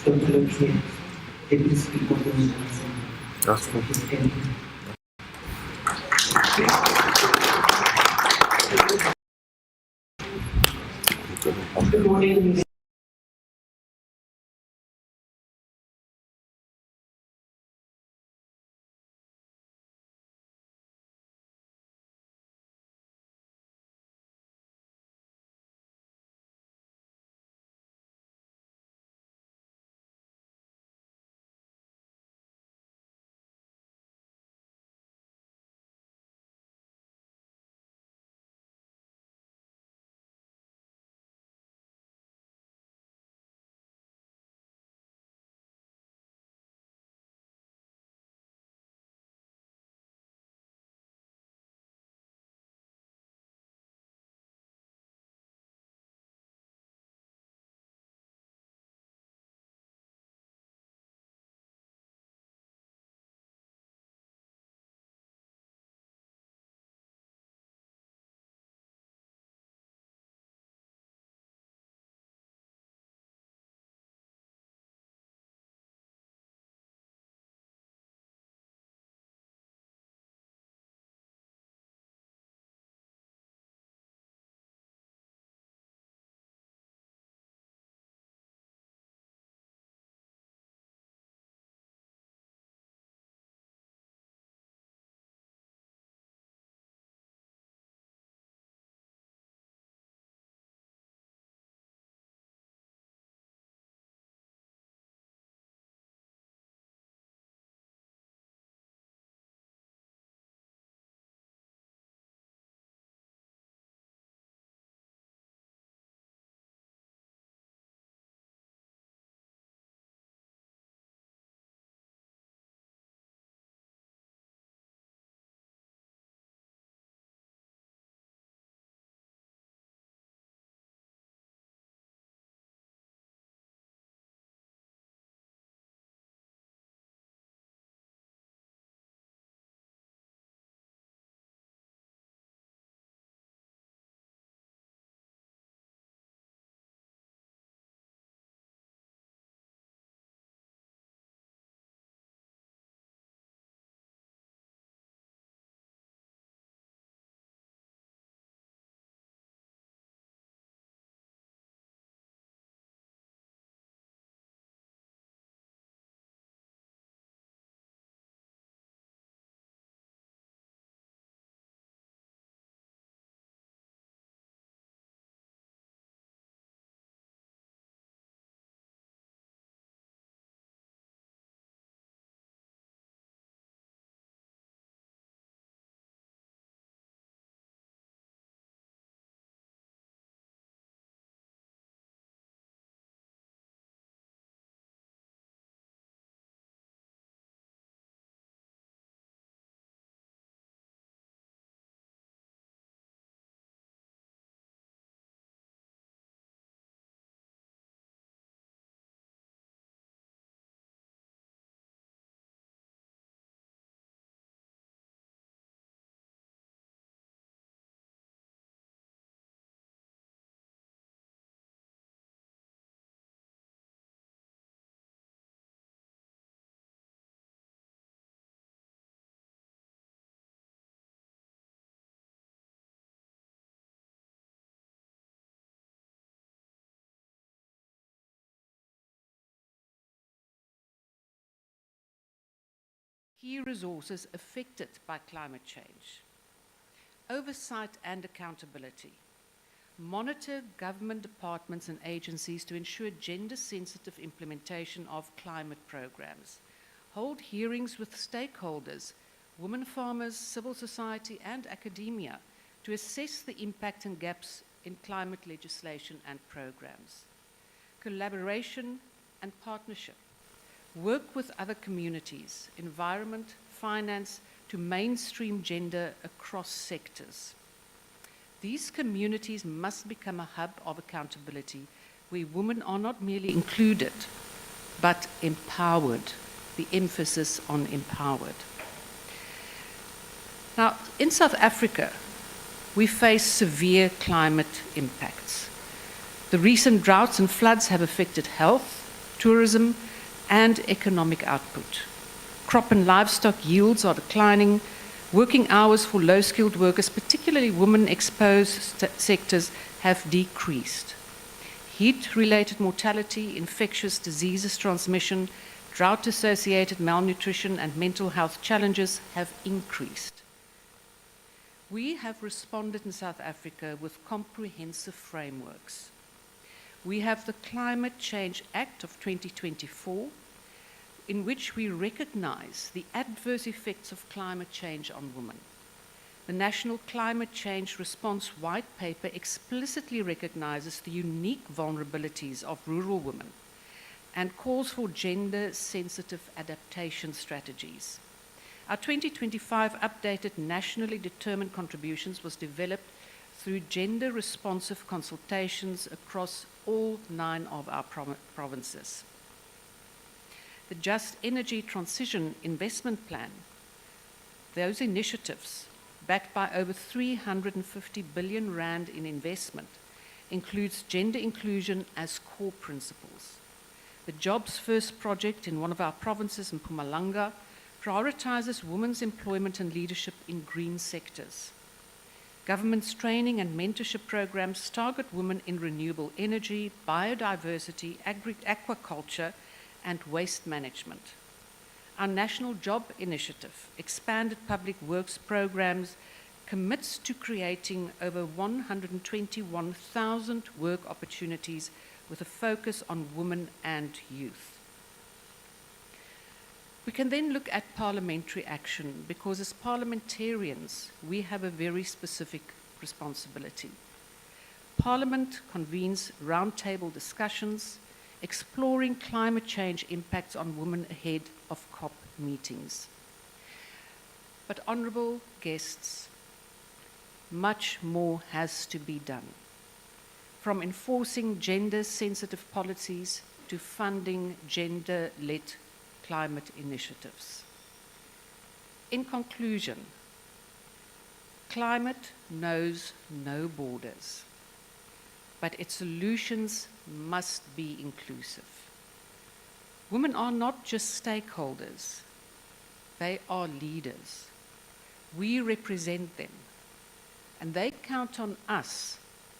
So closely, didn't speak of the That's cool. Good morning. Key resources affected by climate change. Oversight and accountability. Monitor government departments and agencies to ensure gender-sensitive implementation of climate programs. Hold hearings with stakeholders, women farmers, civil society and academia to assess the impact and gaps in climate legislation and programs. Collaboration and partnership. Work with other communities, environment, finance, to mainstream gender across sectors. These communities must become a hub of accountability where women are not merely included, but empowered, the emphasis on empowered. Now, in South Africa, we face severe climate impacts. The recent droughts and floods have affected health, tourism, and economic output. Crop and livestock yields are declining. Working hours for low-skilled workers, particularly women-exposed sectors, have decreased. Heat-related mortality, infectious diseases transmission, drought-associated malnutrition, and mental health challenges have increased. We have responded in South Africa with comprehensive frameworks. We have the Climate Change Act of 2024, in which we recognize the adverse effects of climate change on women. The National Climate Change Response White Paper explicitly recognizes the unique vulnerabilities of rural women and calls for gender-sensitive adaptation strategies. Our 2025 updated nationally determined contributions was developed through gender-responsive consultations across all 9 of our provinces. The Just Energy Transition Investment Plan, those initiatives, backed by over 350 billion rand in investment, includes gender inclusion as core principles. The Jobs First project in one of our provinces in Mpumalanga prioritizes women's employment and leadership in green sectors. Government's training and mentorship programs target women in renewable energy, biodiversity, aquaculture, and waste management. Our National Job Initiative, expanded public works programs, commits to creating over 121,000 work opportunities with a focus on women and youth. We can then look at parliamentary action because as parliamentarians, we have a very specific responsibility. Parliament convenes roundtable discussions exploring climate change impacts on women ahead of COP meetings. But honorable guests, much more has to be done. From enforcing gender-sensitive policies to funding gender-led climate initiatives. In conclusion, climate knows no borders, but its solutions must be inclusive. Women are not just stakeholders, they are leaders. We represent them, and they count on us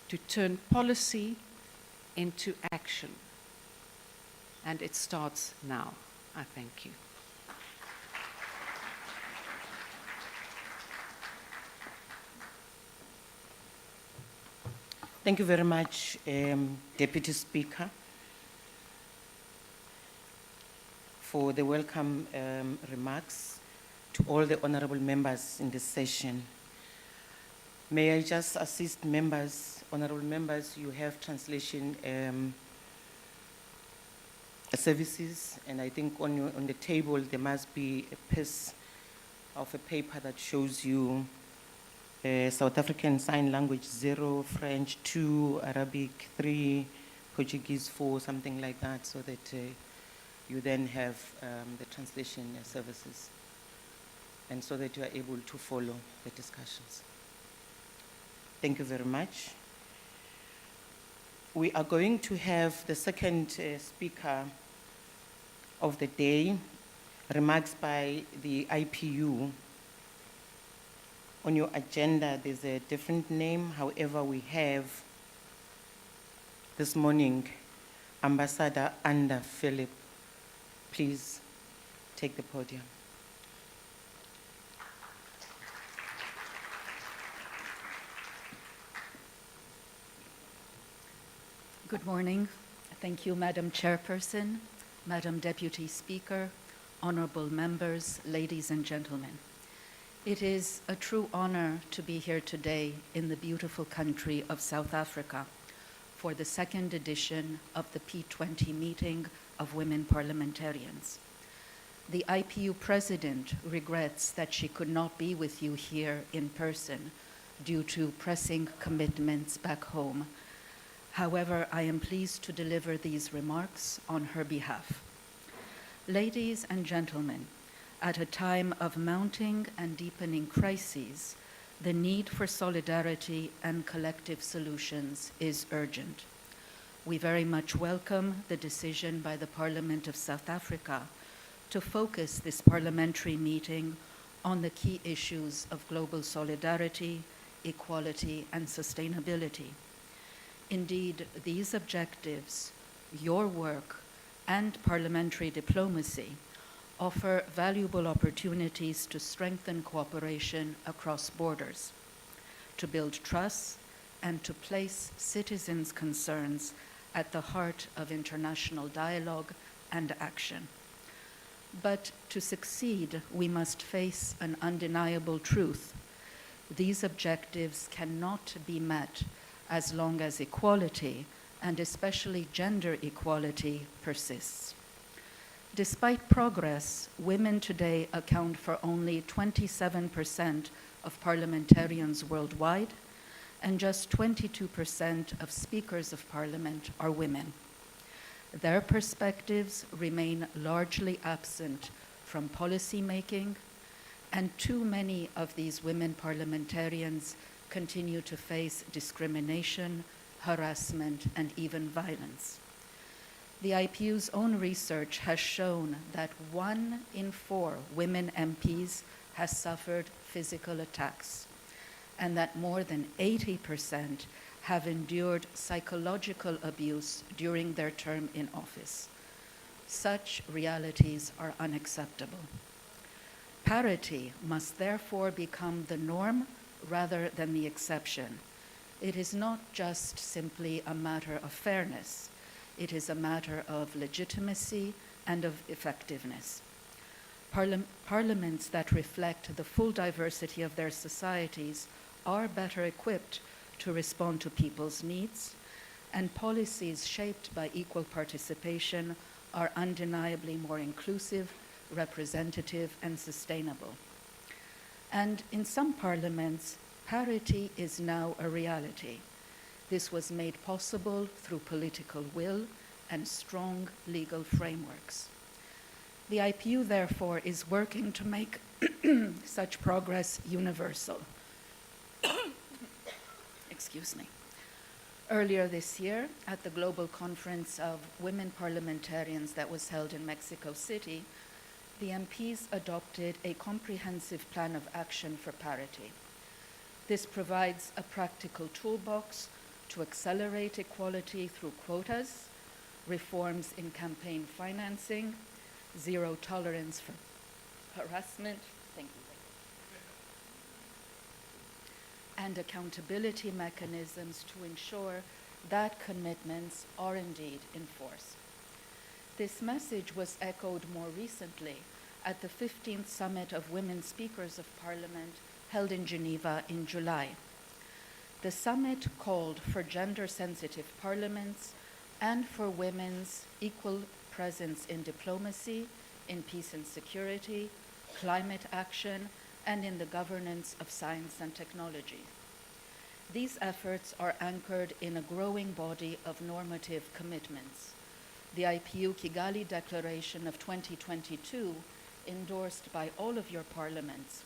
to turn policy into action. And it starts now. I thank you. Thank you very much, Deputy Speaker, for the welcome remarks to all the honorable members in this session. May I just assist members, honorable members, you have translation services, and I think on the table there must be a piece of a paper that shows you South African Sign Language 0, French 2, Arabic 3, Portuguese 4, something like that, so that you then have the translation services, and so that you are able to follow the discussions. Thank you very much. We are going to have the second speaker of the day, remarks by the IPU. On your agenda, there's a different name. However, we have this morning Ambassador Anda Philip. Please take the podium. Good morning. Thank you, Madam Chairperson, Madam Deputy Speaker, honorable members, ladies and gentlemen. It is a true honor to be here today in the beautiful country of South Africa for the second edition of the P20 meeting of Women Parliamentarians. The IPU President regrets that she could not be with you here in person due to pressing commitments back home. However, I am pleased to deliver these remarks on her behalf. Ladies and gentlemen, at a time of mounting and deepening crises, the need for solidarity and collective solutions is urgent. We very much welcome the decision by the Parliament of South Africa to focus this parliamentary meeting on the key issues of global solidarity, equality, and sustainability. Indeed, these objectives, your work, and parliamentary diplomacy offer valuable opportunities to strengthen cooperation across borders, to build trust, and to place citizens' concerns at the heart of international dialogue and action. But to succeed, we must face an undeniable truth. These objectives cannot be met as long as equality, and especially gender equality, persists. Despite progress, women today account for only 27% of parliamentarians worldwide, and just 22% of speakers of parliament are women. Their perspectives remain largely absent from policy making, and too many of these women parliamentarians continue to face discrimination, harassment, and even violence. The IPU's own research has shown that 1 in 4 women MPs has suffered physical attacks, and that more than 80% have endured psychological abuse during their term in office. Such realities are unacceptable. Parity must therefore become the norm rather than the exception. It is not just simply a matter of fairness. It is a matter of legitimacy and of effectiveness. Parliaments that reflect the full diversity of their societies are better equipped to respond to people's needs, and policies shaped by equal participation are undeniably more inclusive, representative, and sustainable. And in some parliaments, parity is now a reality. This was made possible through political will and strong legal frameworks. The IPU, therefore, is working to make such progress universal. Excuse me. Earlier this year, at the Global Conference of Women Parliamentarians that was held in Mexico City, the MPs adopted a comprehensive plan of action for parity. This provides a practical toolbox to accelerate equality through quotas, reforms in campaign financing, zero tolerance for harassment, and accountability mechanisms to ensure that commitments are indeed enforced. This message was echoed more recently at the 15th Summit of Women Speakers of Parliament held in Geneva in July. The summit called for gender-sensitive parliaments and for women's equal presence in diplomacy, in peace and security, climate action, and in the governance of science and technology. These efforts are anchored in a growing body of normative commitments. The IPU Kigali Declaration of 2022, endorsed by all of your parliaments,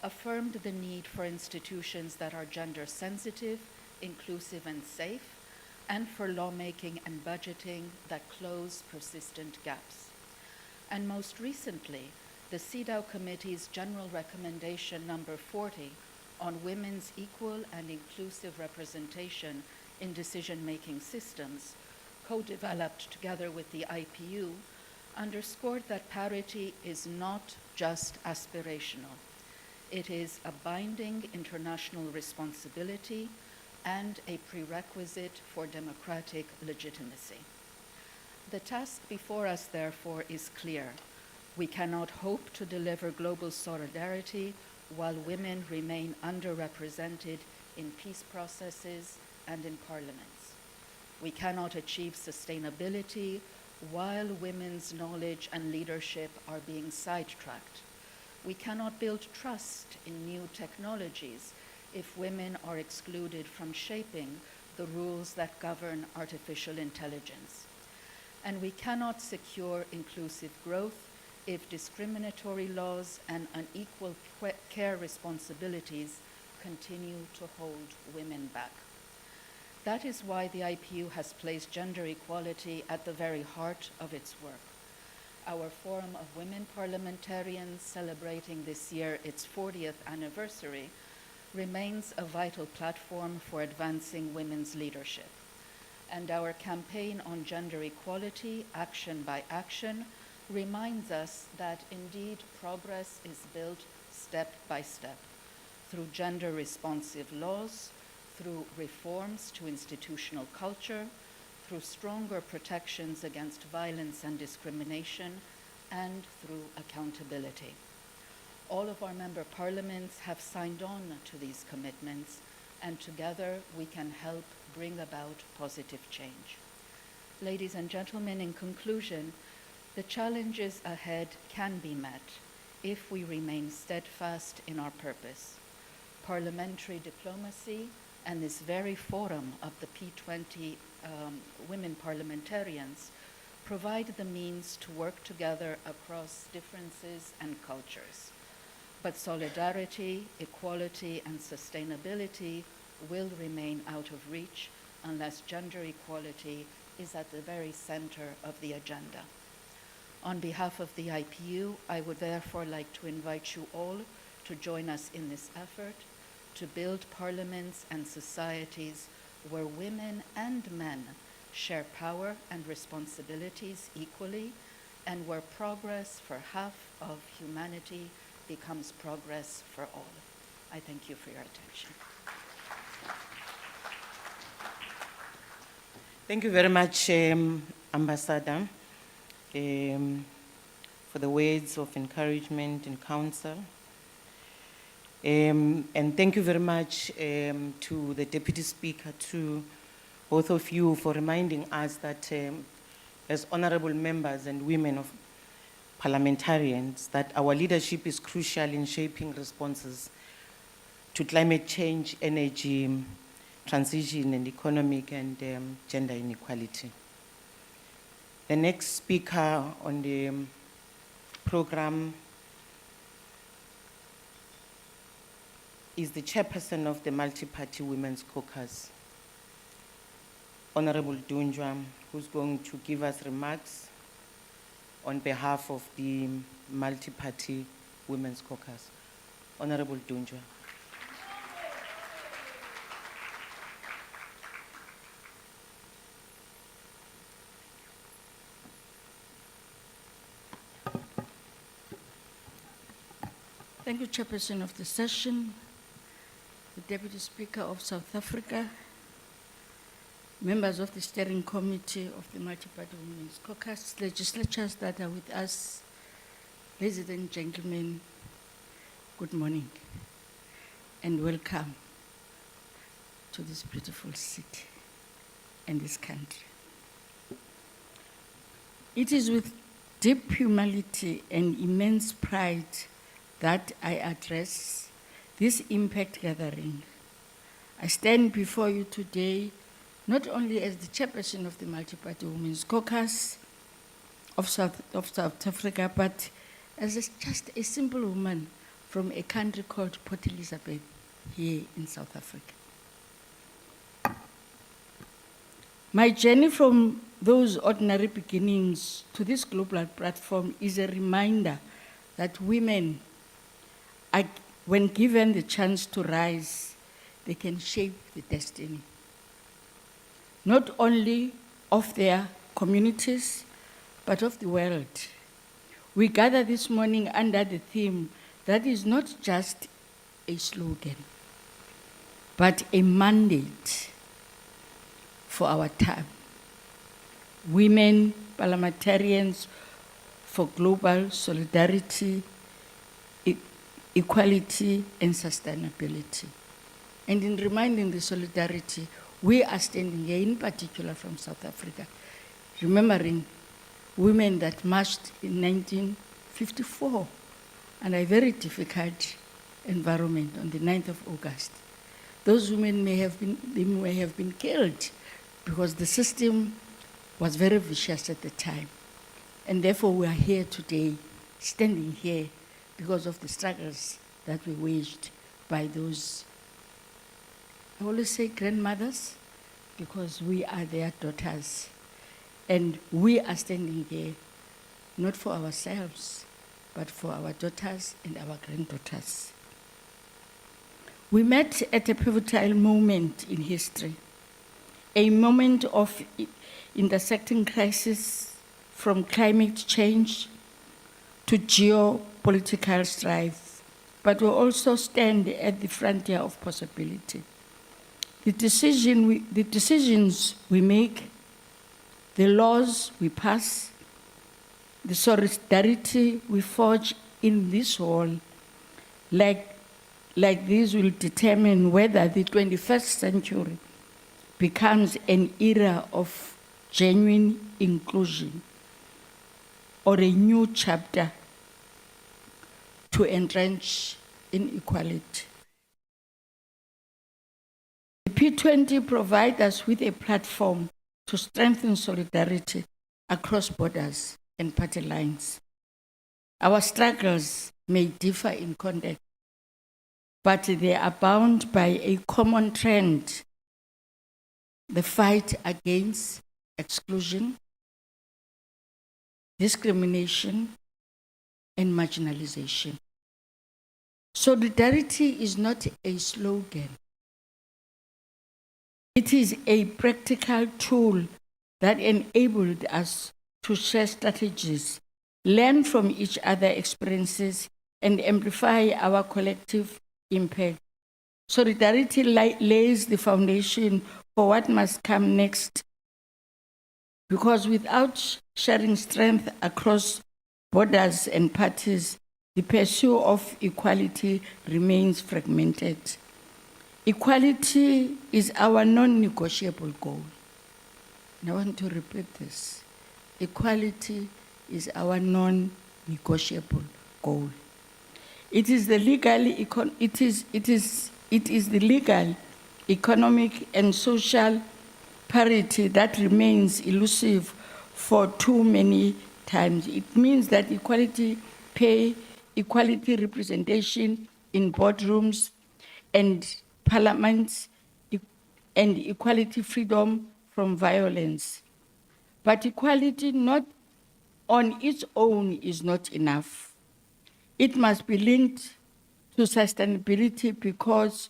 affirmed the need for institutions that are gender sensitive, inclusive, and safe, and for lawmaking and budgeting that close persistent gaps. And most recently, the CEDAW Committee's General Recommendation number 40 on women's equal and inclusive representation in decision-making systems, co-developed together with the IPU, underscored that parity is not just aspirational. It is a binding international responsibility and a prerequisite for democratic legitimacy. The task before us, therefore, is clear. We cannot hope to deliver global solidarity while women remain underrepresented in peace processes and in parliaments. We cannot achieve sustainability while women's knowledge and leadership are being sidetracked. We cannot build trust in new technologies if women are excluded from shaping the rules that govern artificial intelligence. And we cannot secure inclusive growth if discriminatory laws and unequal care responsibilities continue to hold women back. That is why the IPU has placed gender equality at the very heart of its work. Our Forum of Women Parliamentarians, celebrating this year its 40th anniversary, remains a vital platform for advancing women's leadership. And our campaign on gender equality, Action by Action, reminds us that indeed progress is built step by step through gender-responsive laws, through reforms to institutional culture, through stronger protections against violence and discrimination, and through accountability. All of our member parliaments have signed on to these commitments, and together we can help bring about positive change. Ladies and gentlemen, in conclusion, the challenges ahead can be met if we remain steadfast in our purpose. Parliamentary diplomacy and this very forum of the P20 Women Parliamentarians provide the means to work together across differences and cultures. But solidarity, equality, and sustainability will remain out of reach unless gender equality is at the very center of the agenda. On behalf of the IPU, I would therefore like to invite you all to join us in this effort to build parliaments and societies where women and men share power and responsibilities equally, and where progress for half of humanity becomes progress for all. I thank you for your attention. Thank you very much, Ambassador, for the words of encouragement and counsel. And thank you very much to the Deputy Speaker, to both of you, for reminding us that as honorable members and women of parliamentarians, that our leadership is crucial in shaping responses to climate change, energy transition, and economic and gender inequality. The next speaker on the program is the chairperson of the Multi-Party Women's Caucus, Honorable Dunjwa, who's going to give us remarks on behalf of the Multi-Party Women's Caucus. Honorable Dunjwa. Thank you, Chairperson of the session, the Deputy Speaker of South Africa, members of the Steering Committee of the Multi-Party Women's Caucus, legislatures that are with us, ladies and gentlemen, good morning and welcome to this beautiful city and this country. It is with deep humility and immense pride that I address this impact gathering. I stand before you today not only as the chairperson of the Multi-Party Women's Caucus of South Africa, but as just a simple woman from a country called Port Elizabeth here in South Africa. My journey from those ordinary beginnings to this global platform is a reminder that women, when given the chance to rise, they can shape the destiny, not only of their communities, but of the world. We gather this morning under the theme that is not just a slogan, but a mandate for our time. Women Parliamentarians for Global Solidarity, Equality and Sustainability. And in reminding the solidarity, we are standing here in particular from South Africa, remembering women that marched in 1954 under a very difficult environment on the 9th of August. Those women may have been killed because the system was very vicious at the time. And therefore we are here today, standing here because of the struggles that were waged by those, I always say grandmothers, because we are their daughters. And we are standing here not for ourselves, but for our daughters and our granddaughters. We met at a pivotal moment in history, a moment of intersecting crisis, from climate change to geopolitical strife, but we also stand at the frontier of possibility. The decisions we make, the laws we pass, the solidarity we forge in this world, like these will determine whether the 21st century becomes an era of genuine inclusion or a new chapter to entrench inequality. The P20 provides us with a platform to strengthen solidarity across borders and party lines. Our struggles may differ in context, but they are bound by a common trend: the fight against exclusion, discrimination, and marginalization. Solidarity is not a slogan. It is a practical tool that enabled us to share strategies, learn from each other's experiences, and amplify our collective impact. Solidarity lays the foundation for what must come next, because without sharing strength across borders and parties, the pursuit of equality remains fragmented. Equality is our non-negotiable goal. And I want to repeat this. Equality is our non-negotiable goal. It is the legal, economic, and social parity that remains elusive for too many times. It means that equality pay, equality representation in boardrooms and parliaments, and equality freedom from violence. But equality not on its own is not enough. It must be linked to sustainability, because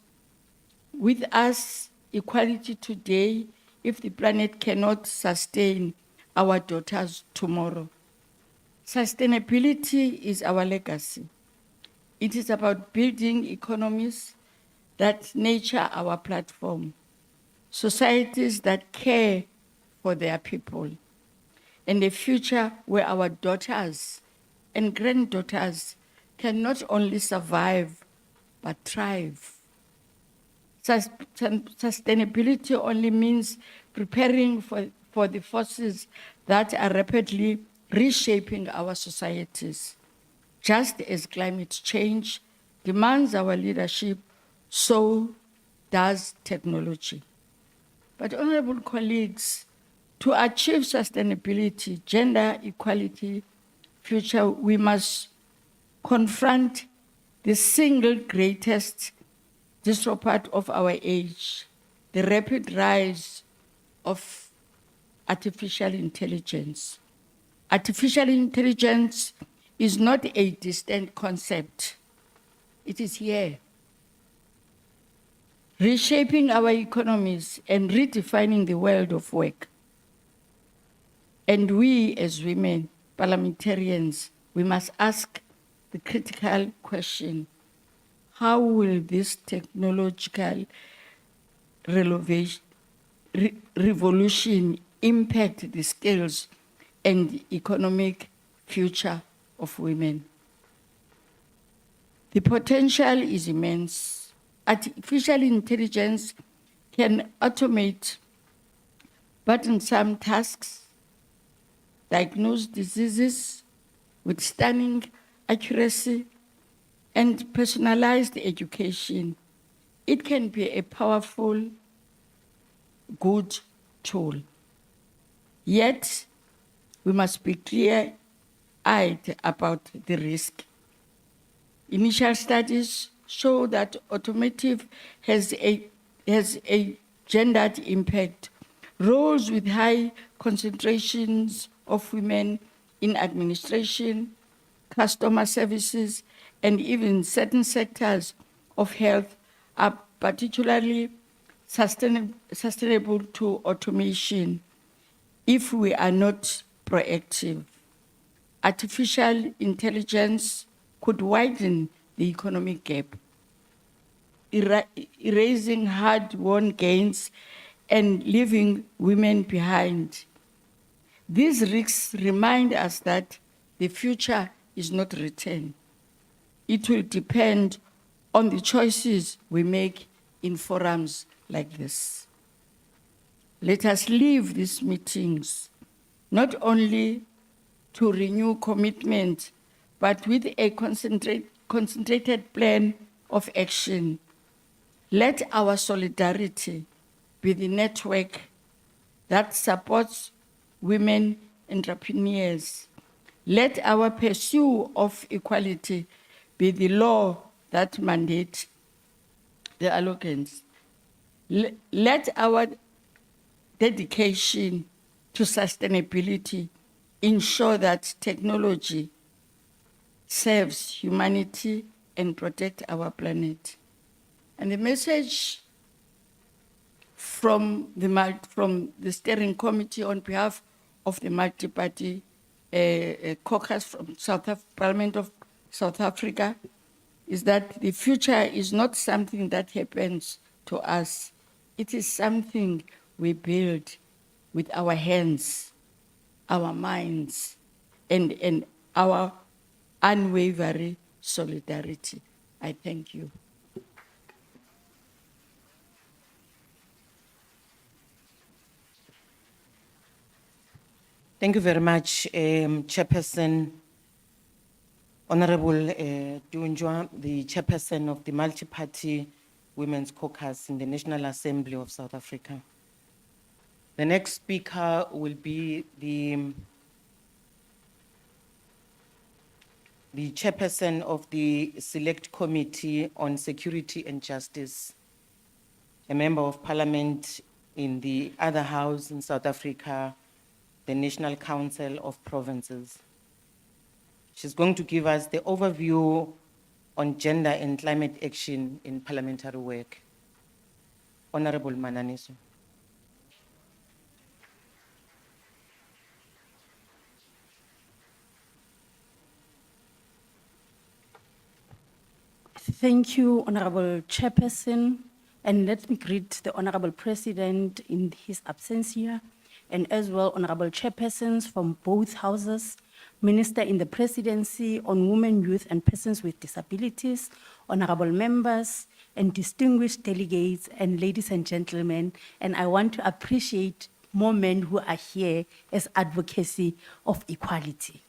with us, equality today, if the planet cannot sustain our daughters tomorrow. Sustainability is our legacy. It is about building economies that nurture our platform, societies that care for their people, and a future where our daughters and granddaughters can not only survive, but thrive. Sustainability only means preparing for the forces that are rapidly reshaping our societies. Just as climate change demands our leadership, so does technology. But honorable colleagues, to achieve sustainability, gender equality, future, we must confront the single greatest disruptor of our age, the rapid rise of artificial intelligence. Artificial intelligence is not a distant concept. It is here, reshaping our economies and redefining the world of work. And we, as women parliamentarians, we must ask the critical question: how will this technological revolution impact the skills and economic future of women? The potential is immense. Artificial intelligence can automate burdensome tasks, diagnose diseases with stunning accuracy, and personalized education. It can be a powerful, good tool. Yet, we must be clear-eyed about the risk. Initial studies show that automotive has a gendered impact roles with high concentrations of women in administration, customer services, and even certain sectors of health are particularly sustainable to automation if we are not proactive. Artificial intelligence could widen the economic gap, erasing hard-won gains and leaving women behind. These risks remind us that the future is not written. It will depend on the choices we make in forums like this. Let us leave these meetings not only to renew commitment, but with a concentrated plan of action. Let our solidarity be the network that supports women entrepreneurs. Let our pursuit of equality be the law that mandates the allocants. Let our dedication to sustainability ensure that technology serves humanity and protects our planet. And the message from the steering committee on behalf of the multi-party caucus from Parliament of South Africa is that the future is not something that happens to us. It is something we build with our hands, our minds, and our unwavering solidarity. I thank you. Thank you very much, Chairperson, Honorable Dunjwa, the Chairperson of the Multi-Party Women's Caucus in the National Assembly of South Africa. The next speaker will be the Chairperson of the Select Committee on Security and Justice, a Member of Parliament in the other house in South Africa, the National Council of Provinces. She's going to give us the overview on gender and climate action in parliamentary work. Honorable Mananiso. Thank you, Honorable Chairperson, and let me greet the Honorable President in his absence here, and as well Honorable Chairpersons from both houses, Minister in the Presidency on Women, Youth and Persons with Disabilities, Honorable Members, and distinguished delegates, and ladies and gentlemen, and I want to appreciate more men who are here as advocacy of equality.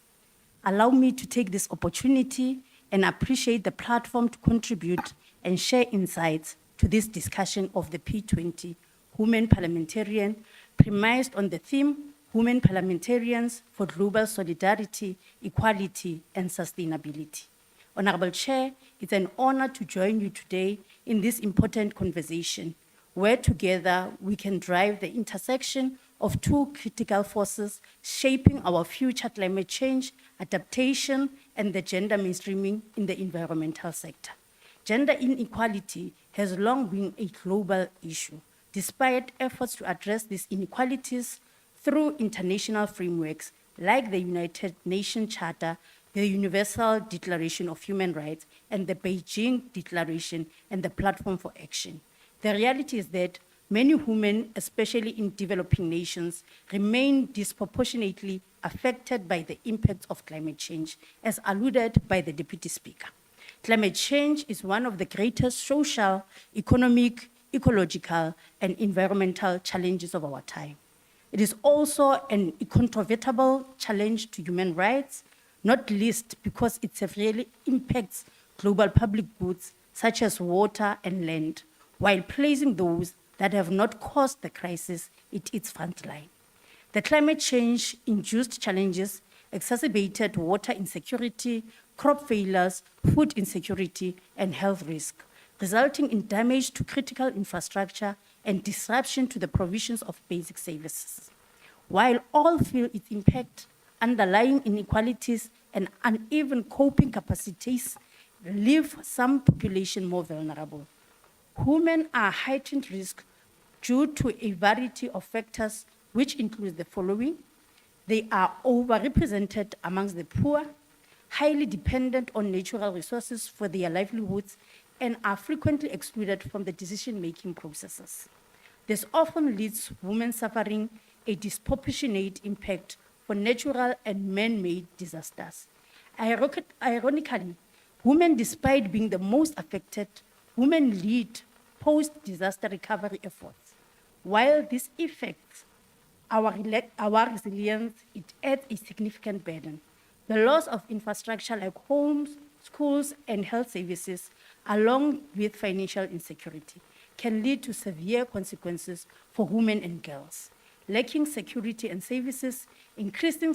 Allow me to take this opportunity and appreciate the platform to contribute and share insights to this discussion of the P20 Women Parliamentarian, premised on the theme, Women Parliamentarians for Global Solidarity, Equality and Sustainability. Honorable Chair, it's an honor to join you today in this important conversation, where together we can drive the intersection of two critical forces shaping our future: climate change, adaptation, and the gender mainstreaming in the environmental sector. Gender inequality has long been a global issue, despite efforts to address these inequalities through international frameworks like the United Nations Charter, the Universal Declaration of Human Rights, and the Beijing Declaration and the Platform for Action. The reality is that many women, especially in developing nations, remain disproportionately affected by the impacts of climate change, as alluded by the Deputy Speaker. Climate change is one of the greatest social, economic, ecological, and environmental challenges of our time. It is also an incontrovertible challenge to human rights, not least because it severely impacts global public goods such as water and land, while placing those that have not caused the crisis at its front line. The climate change-induced challenges exacerbated water insecurity, crop failures, food insecurity, and health risk, resulting in damage to critical infrastructure and disruption to the provisions of basic services. While all feel its impact, underlying inequalities and uneven coping capacities leave some population more vulnerable. Women are heightened risk due to a variety of factors, which include the following. They are overrepresented amongst the poor, highly dependent on natural resources for their livelihoods, and are frequently excluded from the decision-making processes. This often leads women suffering a disproportionate impact for natural and man-made disasters. Ironically, women, despite being the most affected, women lead post-disaster recovery efforts. While this affects our resilience, it adds a significant burden. The loss of infrastructure like homes, schools, and health services, along with financial insecurity, can lead to severe consequences for women and girls. Lacking security and services, increasing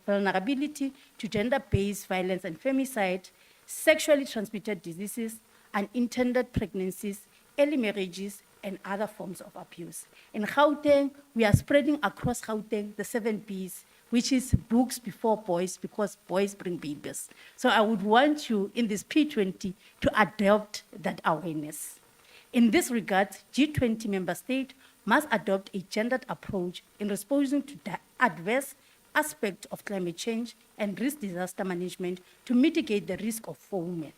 vulnerability to gender-based violence and femicide, sexually transmitted diseases, unintended pregnancies, early marriages, and other forms of abuse. In Gauteng, we are spreading across Gauteng the 7 Bs, which is books before boys, because boys bring babies. So I would want you in this P20 to adopt that awareness. In this regard, G20 member states must adopt a gendered approach in responding to the adverse aspect of climate change and risk disaster management to mitigate the risk of for women.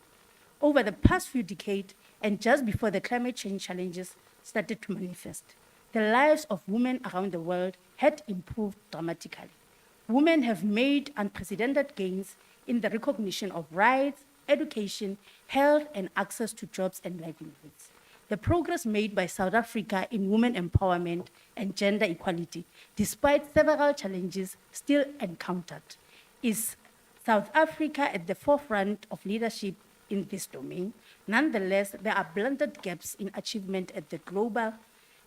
Over the past few decades, and just before the climate change challenges started to manifest, the lives of women around the world had improved dramatically. Women have made unprecedented gains in the recognition of rights, education, health, and access to jobs and livelihoods. The progress made by South Africa in women empowerment and gender equality, despite several challenges still encountered, is South Africa at the forefront of leadership in this domain. Nonetheless, there are blunted gaps in achievement at the global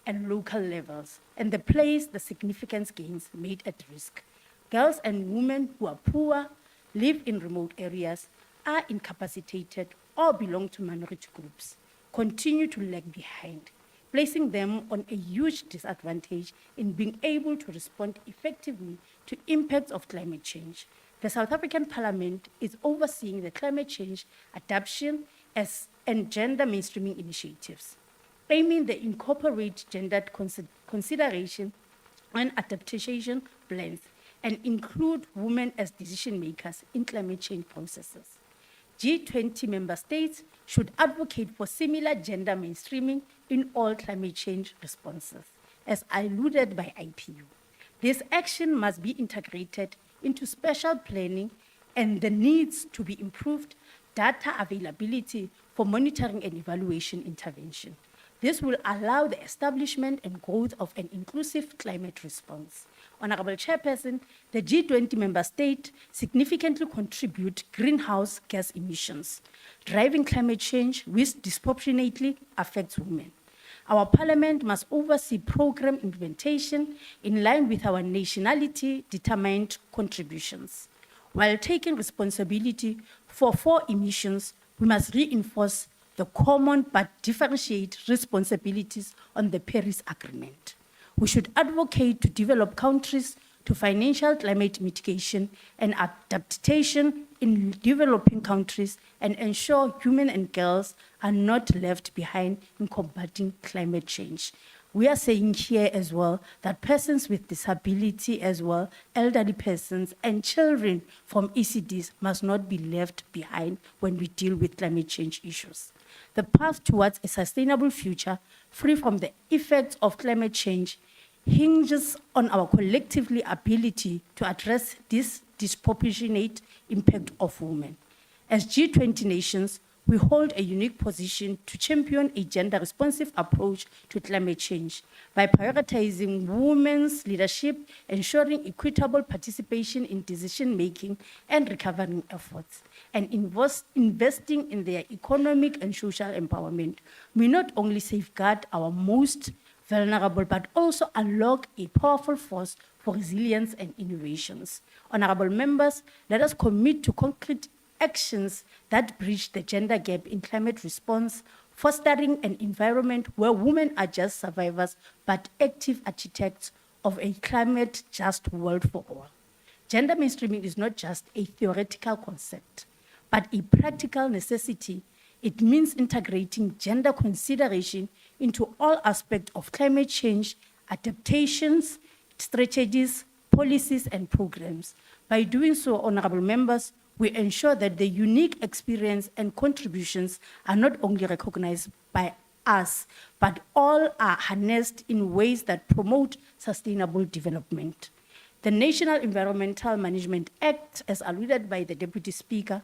and local levels, and they place the significant gains made at risk. Girls and women who are poor, live in remote areas, are incapacitated, or belong to minority groups, continue to lag behind, placing them on a huge disadvantage in being able to respond effectively to impacts of climate change. The South African Parliament is overseeing the climate change adaptation and gender mainstreaming initiatives, aiming to incorporate gendered consideration and adaptation plans and include women as decision makers in climate change processes. G20 member states should advocate for similar gender mainstreaming in all climate change responses, as alluded by IPU. This action must be integrated into special planning and the needs to be improved data availability for monitoring and evaluation intervention. This will allow the establishment and growth of an inclusive climate response. Honorable Chairperson, the G20 member states significantly contribute greenhouse gas emissions, driving climate change which disproportionately affects women. Our Parliament must oversee program implementation in line with our nationality-determined contributions. While taking responsibility for 4 emissions, we must reinforce the common but differentiate responsibilities on the Paris Agreement. We should advocate to develop countries to financial climate mitigation and adaptation in developing countries and ensure women and girls are not left behind in combating climate change. We are saying here as well that persons with disability as well, elderly persons and children from ECDs must not be left behind when we deal with climate change issues. The path towards a sustainable future free from the effects of climate change hinges on our collectively ability to address this disproportionate impact of women. As G20 nations, we hold a unique position to champion a gender-responsive approach to climate change by prioritizing women's leadership, ensuring equitable participation in decision-making and recovery efforts, and investing in their economic and social empowerment. We not only safeguard our most vulnerable, but also unlock a powerful force for resilience and innovations. Honorable members, let us commit to concrete actions that bridge the gender gap in climate response, fostering an environment where women are just survivors but active architects of a climate-just world for all. Gender mainstreaming is not just a theoretical concept, but a practical necessity. It means integrating gender consideration into all aspects of climate change, adaptations, strategies, policies, and programs. By doing so, honorable members, we ensure that the unique experience and contributions are not only recognized by us, but all are harnessed in ways that promote sustainable development. The National Environmental Management Act, as alluded by the Deputy Speaker,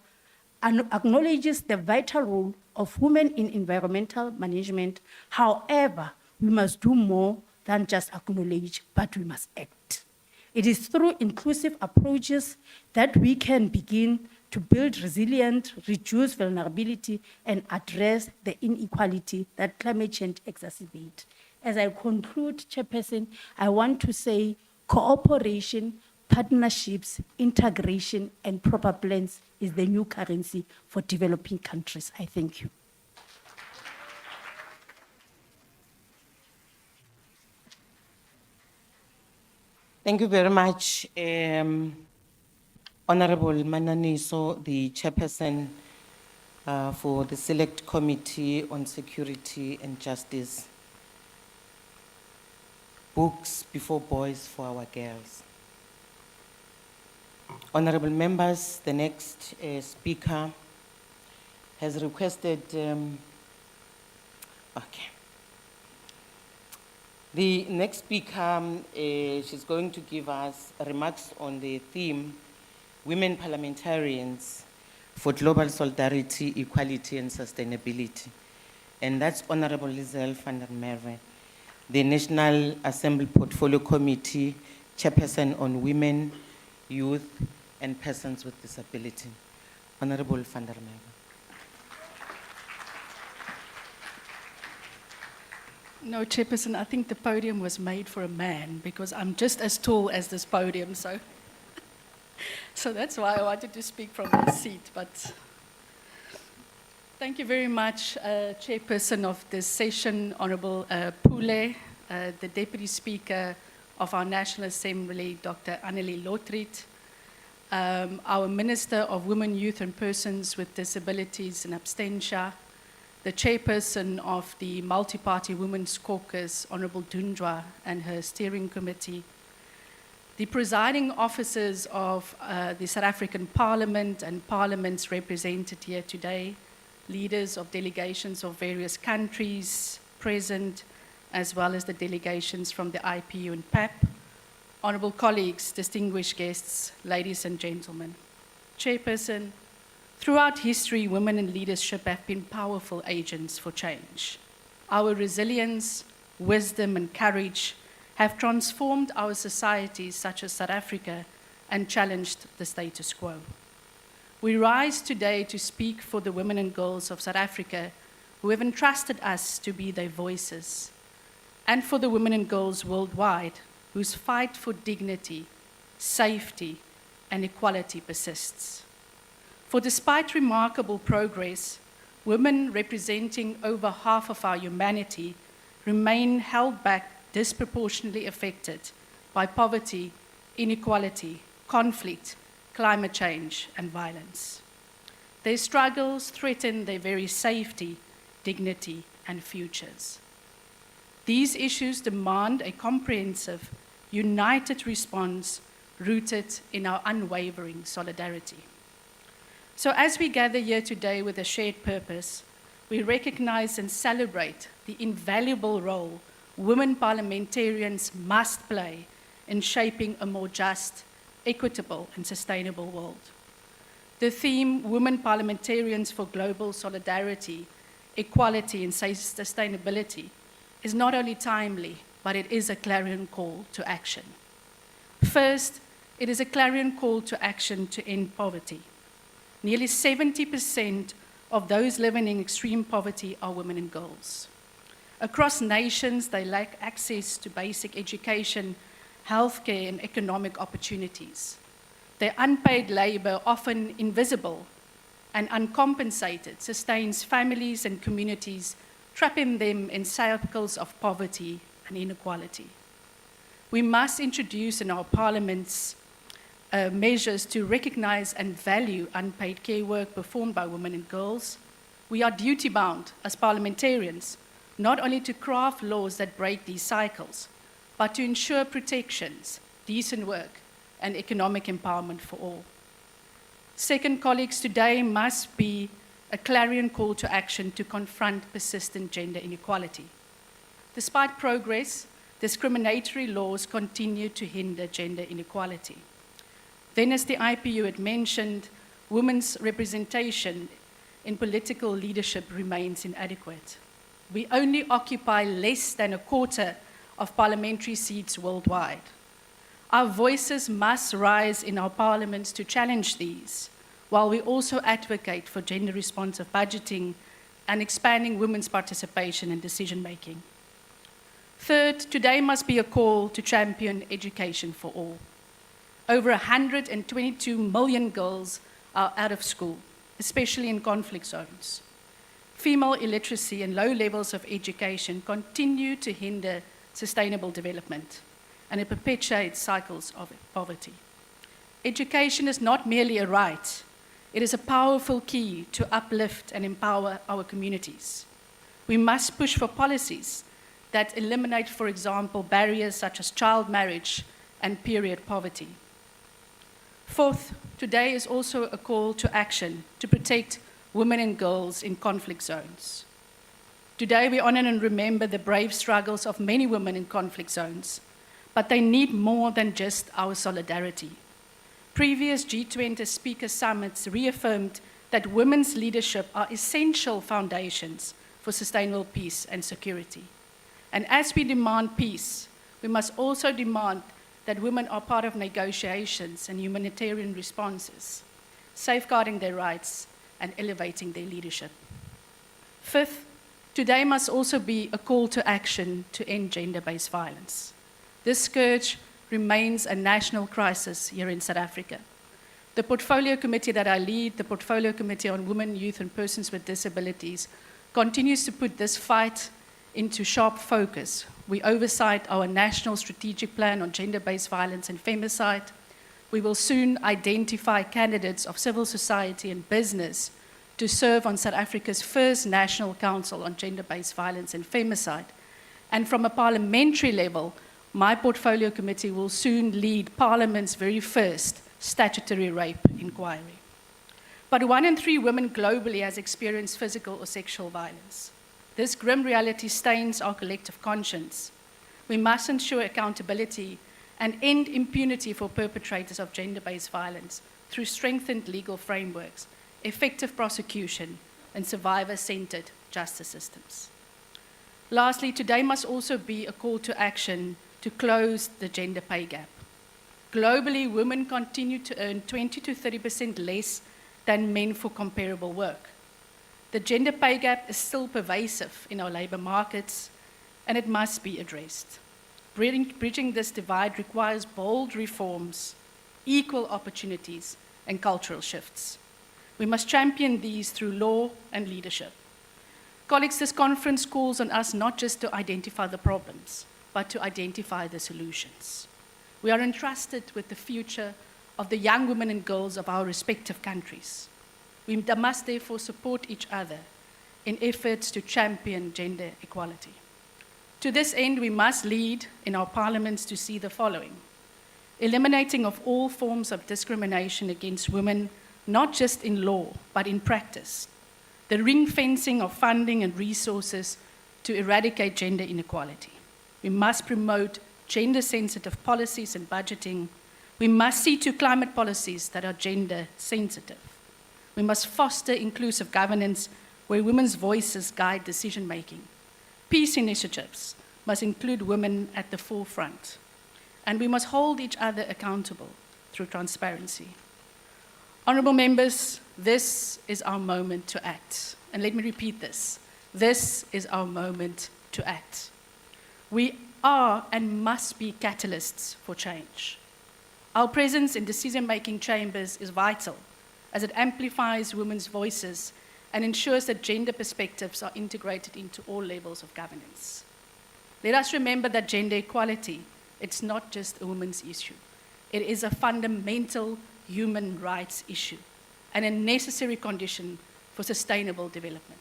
acknowledges the vital role of women in environmental management. However, we must do more than just acknowledge, but we must act. It is through inclusive approaches that we can begin to build resilience, reduce vulnerability, and address the inequality that climate change exacerbates. As I conclude, Chairperson, I want to say cooperation, partnerships, integration, and proper plans is the new currency for developing countries. I thank you. Thank you very much, Honorable Mananiso, the chairperson for the Select Committee on Security and Justice. Books before boys for our girls. Honorable members, the next speaker has requested, okay. The next speaker, she's going to give us remarks on the theme, Women Parliamentarians for Global Solidarity, Equality and Sustainability. And that's Honorable Lizelle van der Merwe, the National Assembly Portfolio Committee, Chairperson on Women, Youth and Persons with Disability. Honorable van der Merwe. No, Chairperson, I think the podium was made for a man because I'm just as tall as this podium, so that's why I wanted to speak from my seat. But thank you very much, Chairperson of this session, Honorable Pule, the Deputy Speaker of our National Assembly, Dr. Annelie Lotriet, our Minister of Women, Youth and Persons with Disabilities in absentia, the chairperson of the Multi-Party Women's Caucus, Honorable Dundwa, and her steering committee, the presiding officers of the South African Parliament and parliaments represented here today, leaders of delegations of various countries present, as well as the delegations from the IPU and PAP, honorable colleagues, distinguished guests, ladies and gentlemen. Chairperson, throughout history, women in leadership have been powerful agents for change. Our resilience, wisdom, and courage have transformed our societies, such as South Africa, and challenged the status quo. We rise today to speak for the women and girls of South Africa who have entrusted us to be their voices, and for the women and girls worldwide whose fight for dignity, safety, and equality persists. For despite remarkable progress, women representing over half of our humanity remain held back, disproportionately affected by poverty, inequality, conflict, climate change, and violence. Their struggles threaten their very safety, dignity, and futures. These issues demand a comprehensive, united response rooted in our unwavering solidarity. So as we gather here today with a shared purpose, we recognize and celebrate the invaluable role women parliamentarians must play in shaping a more just, equitable, and sustainable world. The theme, Women Parliamentarians for Global Solidarity, Equality, and Sustainability, is not only timely, but it is a clarion call to action. First, it is a clarion call to action to end poverty. Nearly 70% of those living in extreme poverty are women and girls. Across nations, they lack access to basic education, healthcare, and economic opportunities. Their unpaid labor, often invisible, and uncompensated sustains families and communities, trapping them in cycles of poverty and inequality. We must introduce in our parliaments measures to recognize and value unpaid care work performed by women and girls. We are duty-bound as parliamentarians, not only to craft laws that break these cycles, but to ensure protections, decent work, and economic empowerment for all. Second, colleagues, today must be a clarion call to action to confront persistent gender inequality. Despite progress, discriminatory laws continue to hinder gender inequality. Then, as the IPU had mentioned, women's representation in political leadership remains inadequate. We only occupy less than a quarter of parliamentary seats worldwide. Our voices must rise in our parliaments to challenge these, while we also advocate for gender-responsive budgeting and expanding women's participation in decision-making. Third, today must be a call to champion education for all. Over 122 million girls are out of school, especially in conflict zones. Female illiteracy and low levels of education continue to hinder sustainable development, and it perpetuates cycles of poverty. Education is not merely a right, it is a powerful key to uplift and empower our communities. We must push for policies that eliminate, for example, barriers such as child marriage and period poverty. Fourth, today is also a call to action to protect women and girls in conflict zones. Today we honor and remember the brave struggles of many women in conflict zones, but they need more than just our solidarity. Previous G20 speaker summits reaffirmed that women's leadership are essential foundations for sustainable peace and security. And as we demand peace, we must also demand that women are part of negotiations and humanitarian responses, safeguarding their rights and elevating their leadership. Fifth, today must also be a call to action to end gender-based violence. This scourge remains a national crisis here in South Africa. The portfolio committee that I lead, the Portfolio Committee on Women, Youth and Persons with Disabilities, continues to put this fight into sharp focus. We oversight our national strategic plan on gender-based violence and femicide. We will soon identify candidates of civil society and business to serve on South Africa's first National Council on Gender-Based Violence and Femicide. And from a parliamentary level, my portfolio committee will soon lead Parliament's very first statutory rape inquiry. But 1 in 3 women globally has experienced physical or sexual violence. This grim reality stains our collective conscience. We must ensure accountability and end impunity for perpetrators of gender-based violence through strengthened legal frameworks, effective prosecution, and survivor-centered justice systems. Lastly, today must also be a call to action to close the gender pay gap. Globally, women continue to earn 20 to 30% less than men for comparable work. The gender pay gap is still pervasive in our labor markets, and it must be addressed. Bridging this divide requires bold reforms, equal opportunities, and cultural shifts. We must champion these through law and leadership. Colleagues, this conference calls on us not just to identify the problems, but to identify the solutions. We are entrusted with the future of the young women and girls of our respective countries. We must therefore support each other in efforts to champion gender equality. To this end, we must lead in our parliaments to see the following: eliminating of all forms of discrimination against women, not just in law, but in practice. The ring-fencing of funding and resources to eradicate gender inequality. We must promote gender-sensitive policies and budgeting. We must see to climate policies that are gender-sensitive. We must foster inclusive governance where women's voices guide decision-making. Peace initiatives must include women at the forefront. And we must hold each other accountable through transparency. Honourable members, this is our moment to act. And let me repeat this. This is our moment to act. We are and must be catalysts for change. Our presence in decision-making chambers is vital, as it amplifies women's voices and ensures that gender perspectives are integrated into all levels of governance. Let us remember that gender equality, it's not just a women's issue. It is a fundamental human rights issue and a necessary condition for sustainable development.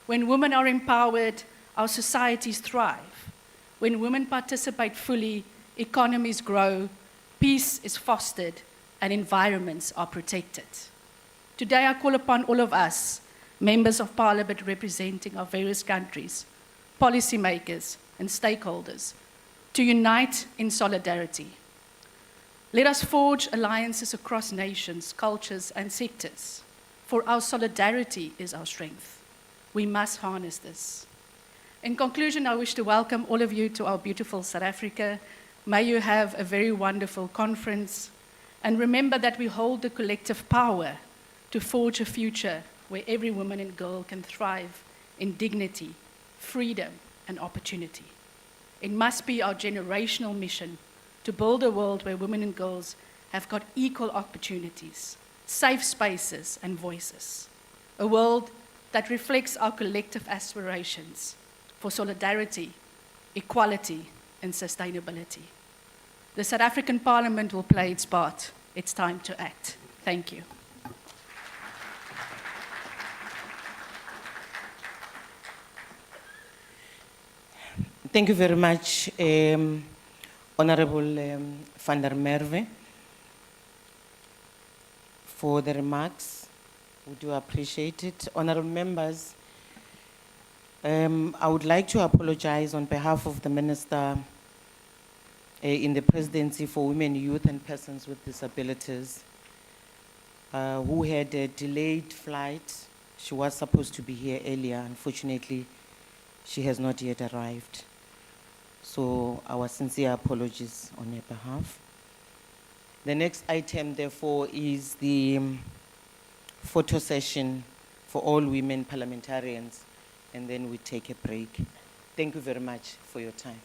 When women are empowered, our societies thrive. When women participate fully, economies grow, peace is fostered, and environments are protected. Today, I call upon all of us, members of parliament representing our various countries, policymakers, and stakeholders, to unite in solidarity. Let us forge alliances across nations, cultures, and sectors, for our solidarity is our strength. We must harness this. In conclusion, I wish to welcome all of you to our beautiful South Africa. May you have a very wonderful conference. And remember that we hold the collective power to forge a future where every woman and girl can thrive in dignity, freedom, and opportunity. It must be our generational mission to build a world where women and girls have got equal opportunities, safe spaces, and voices. A world that reflects our collective aspirations for solidarity, equality, and sustainability. The South African Parliament will play its part. It's time to act. Thank you. Thank you very much, Honorable van der Merwe, for the remarks. We do appreciate it. Honorable members, I would like to apologize on behalf of the Minister in the Presidency for Women, Youth and Persons with Disabilities, who had a delayed flight. She was supposed to be here earlier. Unfortunately, she has not yet arrived. So our sincere apologies on her behalf. The next item, therefore, is the photo session for all women parliamentarians, and then we take a break. Thank you very much for your time.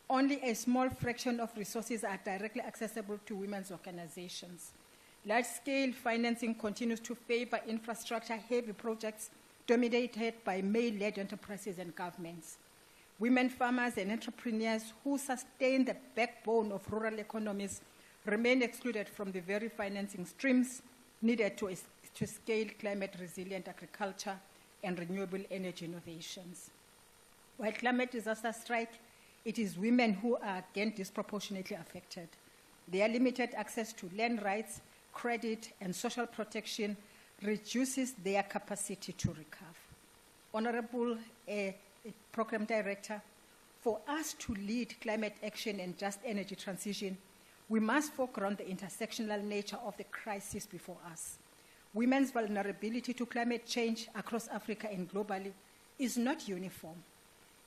Only a small fraction of resources are directly accessible to women's organizations. Large-scale financing continues to favor infrastructure-heavy projects dominated by male-led enterprises and governments. Women farmers and entrepreneurs who sustain the backbone of rural economies remain excluded from the very financing streams needed to scale climate-resilient agriculture and renewable energy innovations. While climate disasters strike, it is women who are again disproportionately affected. Their limited access to land rights, credit, and social protection reduces their capacity to recover. Honorable Program Director, for us to lead climate action and just energy transition, we must foreground the intersectional nature of the crisis before us. Women's vulnerability to climate change across Africa and globally is not uniform.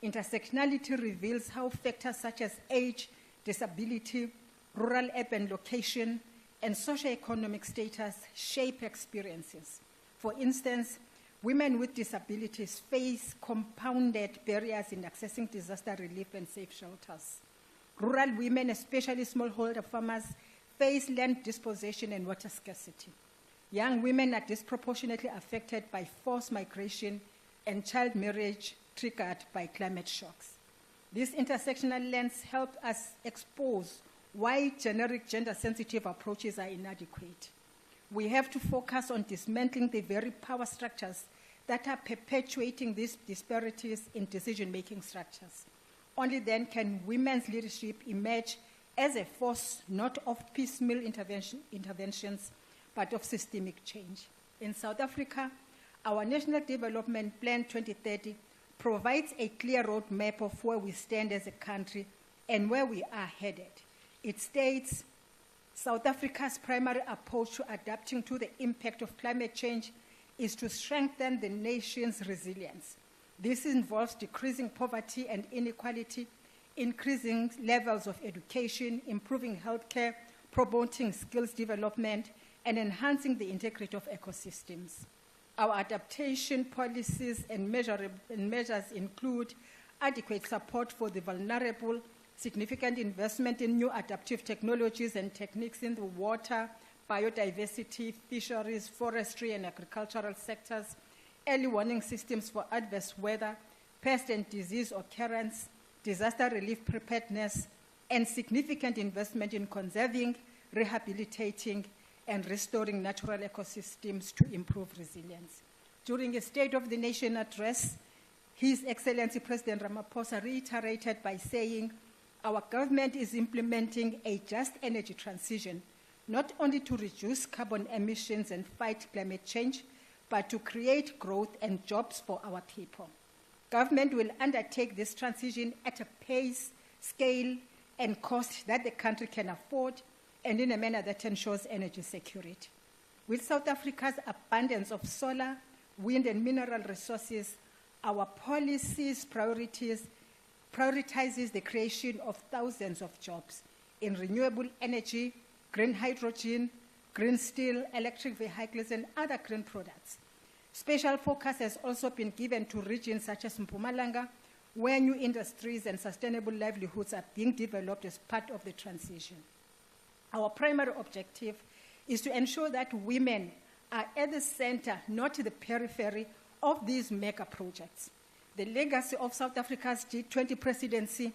Intersectionality reveals how factors such as age, disability, rural-urban location, and socioeconomic status shape experiences. For instance, women with disabilities face compounded barriers in accessing disaster relief and safe shelters. Rural women, especially smallholder farmers, face land dispossession and water scarcity. Young women are disproportionately affected by forced migration and child marriage triggered by climate shocks. These intersectional lens help us expose why generic gender-sensitive approaches are inadequate. We have to focus on dismantling the very power structures that are perpetuating these disparities in decision-making structures. Only then can women's leadership emerge as a force not of piecemeal interventions, but of systemic change. In South Africa, our National Development Plan 2030 provides a clear roadmap of where we stand as a country and where we are headed. It states, South Africa's primary approach to adapting to the impact of climate change is to strengthen the nation's resilience. This involves decreasing poverty and inequality, increasing levels of education, improving healthcare, promoting skills development, and enhancing the integrity of ecosystems. Our adaptation policies and measures include adequate support for the vulnerable, significant investment in new adaptive technologies and techniques in the water, biodiversity, fisheries, forestry, and agricultural sectors, early warning systems for adverse weather, pest and disease occurrence, disaster relief preparedness, and significant investment in conserving, rehabilitating, and restoring natural ecosystems to improve resilience. During a State of the Nation address, His Excellency President Ramaphosa reiterated by saying, our government is implementing a just energy transition, not only to reduce carbon emissions and fight climate change, but to create growth and jobs for our people. Government will undertake this transition at a pace, scale, and cost that the country can afford, and in a manner that ensures energy security. With South Africa's abundance of solar, wind, and mineral resources, our policies prioritizes the creation of thousands of jobs in renewable energy, green hydrogen, green steel, electric vehicles, and other green products. Special focus has also been given to regions such as Mpumalanga, where new industries and sustainable livelihoods are being developed as part of the transition. Our primary objective is to ensure that women are at the center, not the periphery, of these mega projects. The legacy of South Africa's G20 presidency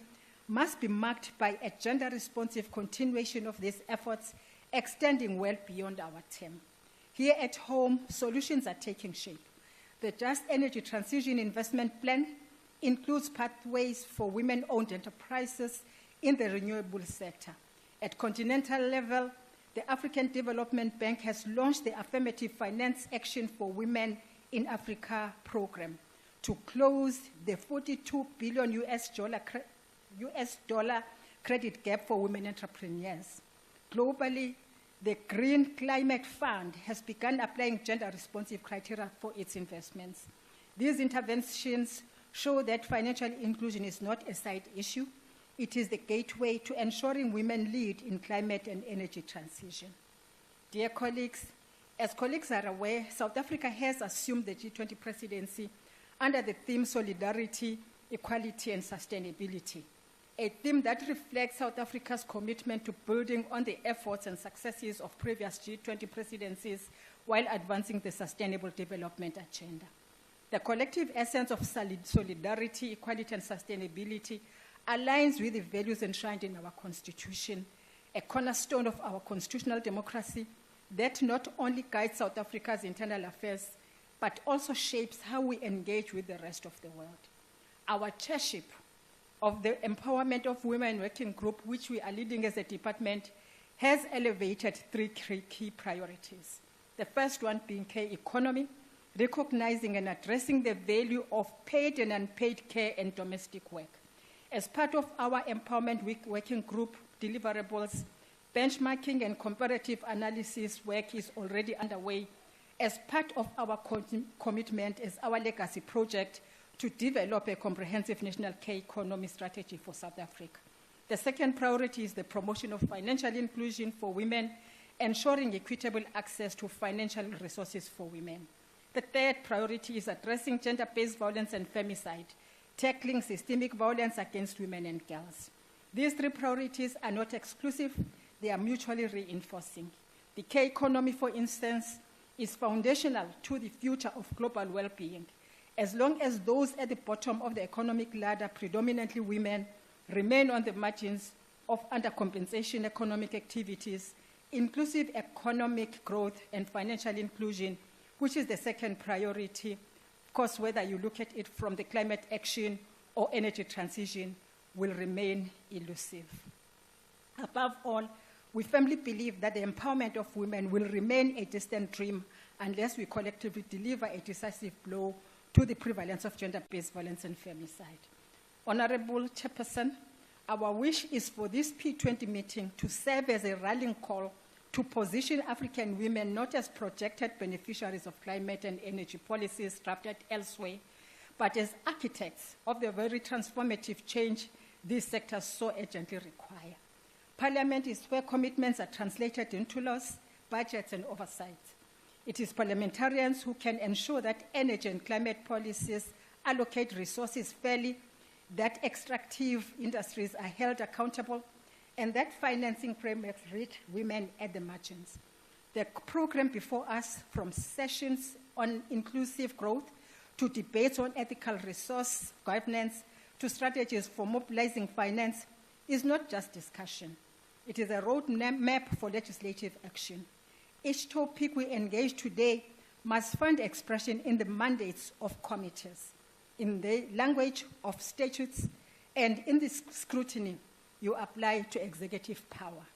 must be marked by a gender-responsive continuation of these efforts, extending well beyond our term. Here at home, solutions are taking shape. The Just Energy Transition Investment Plan includes pathways for women-owned enterprises in the renewable sector. At continental level, the African Development Bank has launched the Affirmative Finance Action for Women in Africa program to close the $42 billion US dollar credit gap for women entrepreneurs. Globally, the Green Climate Fund has begun applying gender-responsive criteria for its investments. These interventions show that financial inclusion is not a side issue. It is the gateway to ensuring women lead in climate and energy transition. Dear colleagues, as colleagues are aware, South Africa has assumed the G20 presidency under the theme Solidarity, Equality, and Sustainability. a theme that reflects South Africa's commitment to building on the efforts and successes of previous G20 presidencies while advancing the Sustainable Development Agenda. The collective essence of solidarity, equality, and sustainability aligns with the values enshrined in our Constitution, a cornerstone of our constitutional democracy that not only guides South Africa's internal affairs, but also shapes how we engage with the rest of the world. Our chairship of the Empowerment of Women Working Group, which we are leading as a department, has elevated three key priorities. The first one being care economy, recognizing and addressing the value of paid and unpaid care and domestic work. As part of our Empowerment Working Group deliverables, benchmarking and comparative analysis work is already underway as part of our commitment as our legacy project to develop a comprehensive national care economy strategy for South Africa. The second priority is the promotion of financial inclusion for women, ensuring equitable access to financial resources for women. The third priority is addressing gender-based violence and femicide, tackling systemic violence against women and girls. These three priorities are not exclusive, they are mutually reinforcing. The care economy, for instance, is foundational to the future of global well-being. As long as those at the bottom of the economic ladder, predominantly women, remain on the margins of undercompensation economic activities, inclusive economic growth and financial inclusion, which is the second priority, of course, whether you look at it from the climate action or energy transition, will remain elusive. Above all, we firmly believe that the empowerment of women will remain a distant dream unless we collectively deliver a decisive blow to the prevalence of gender-based violence and femicide. Honorable Chairperson, our wish is for this P20 meeting to serve as a rallying call to position African women not as projected beneficiaries of climate and energy policies drafted elsewhere, but as architects of the very transformative change these sectors so urgently require. Parliament is where commitments are translated into laws, budgets, and oversight. It is parliamentarians who can ensure that energy and climate policies allocate resources fairly, that extractive industries are held accountable, and that financing frameworks reach women at the margins. The program before us, from sessions on inclusive growth to debates on ethical resource governance to strategies for mobilizing finance, is not just discussion. It is a roadmap for legislative action. Each topic we engage today must find expression in the mandates of committees, in the language of statutes, and in the scrutiny you apply to executive power.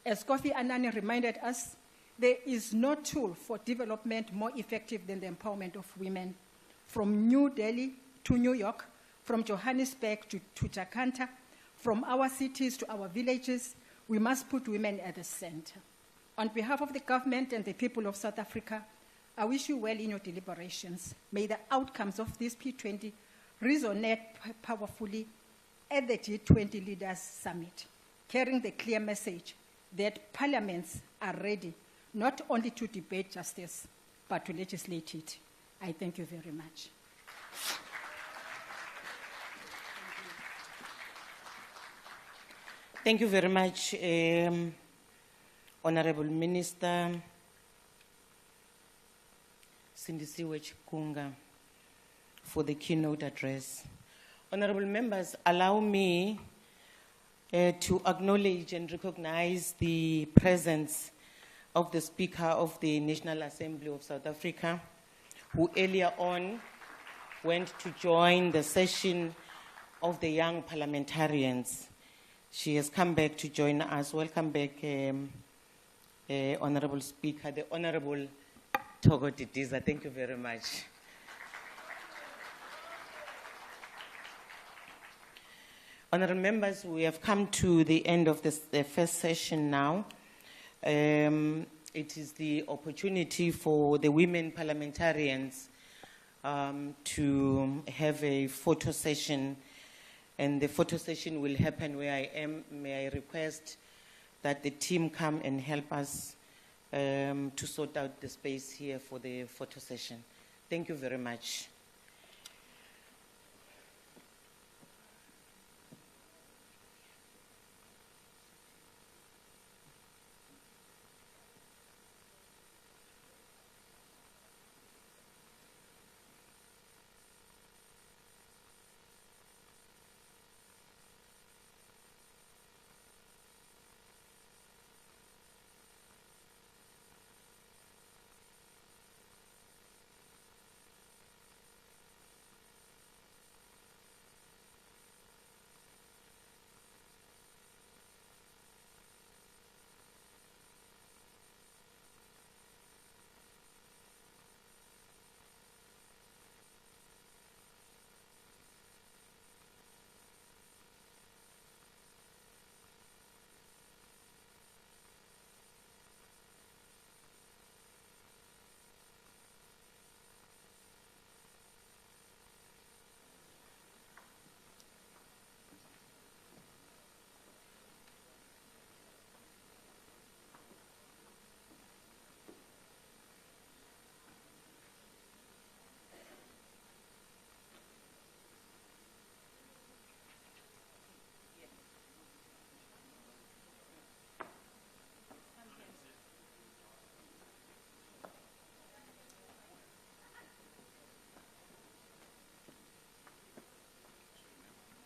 As Kofi Annan reminded us, there is no tool for development more effective than the empowerment of women. From New Delhi to New York, from Johannesburg to Jakarta, from our cities to our villages, we must put women at the center. On behalf of the government and the people of South Africa, I wish you well in your deliberations. May the outcomes of this P20 resonate powerfully at the G20 Leaders Summit, carrying the clear message that parliaments are ready not only to debate justice, but to legislate it. I thank you very much. Thank you very much, Honorable Minister Sindisiwe Chikunga, for the keynote address. Honorable members, allow me to acknowledge and recognize the presence of the Speaker of the National Assembly of South Africa, who earlier on went to join the session of the young parliamentarians. She has come back to join us. Welcome back, Honorable Speaker, the Honorable Togo Didiza. Thank you very much. Honorable members, we have come to the end of the first session now. It is the opportunity for the women parliamentarians to have a photo session, and the photo session will happen where I am. May I request that the team come and help us to sort out the space here for the photo session. Thank you very much.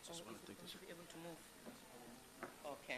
just want to take this. Be able to move. Okay.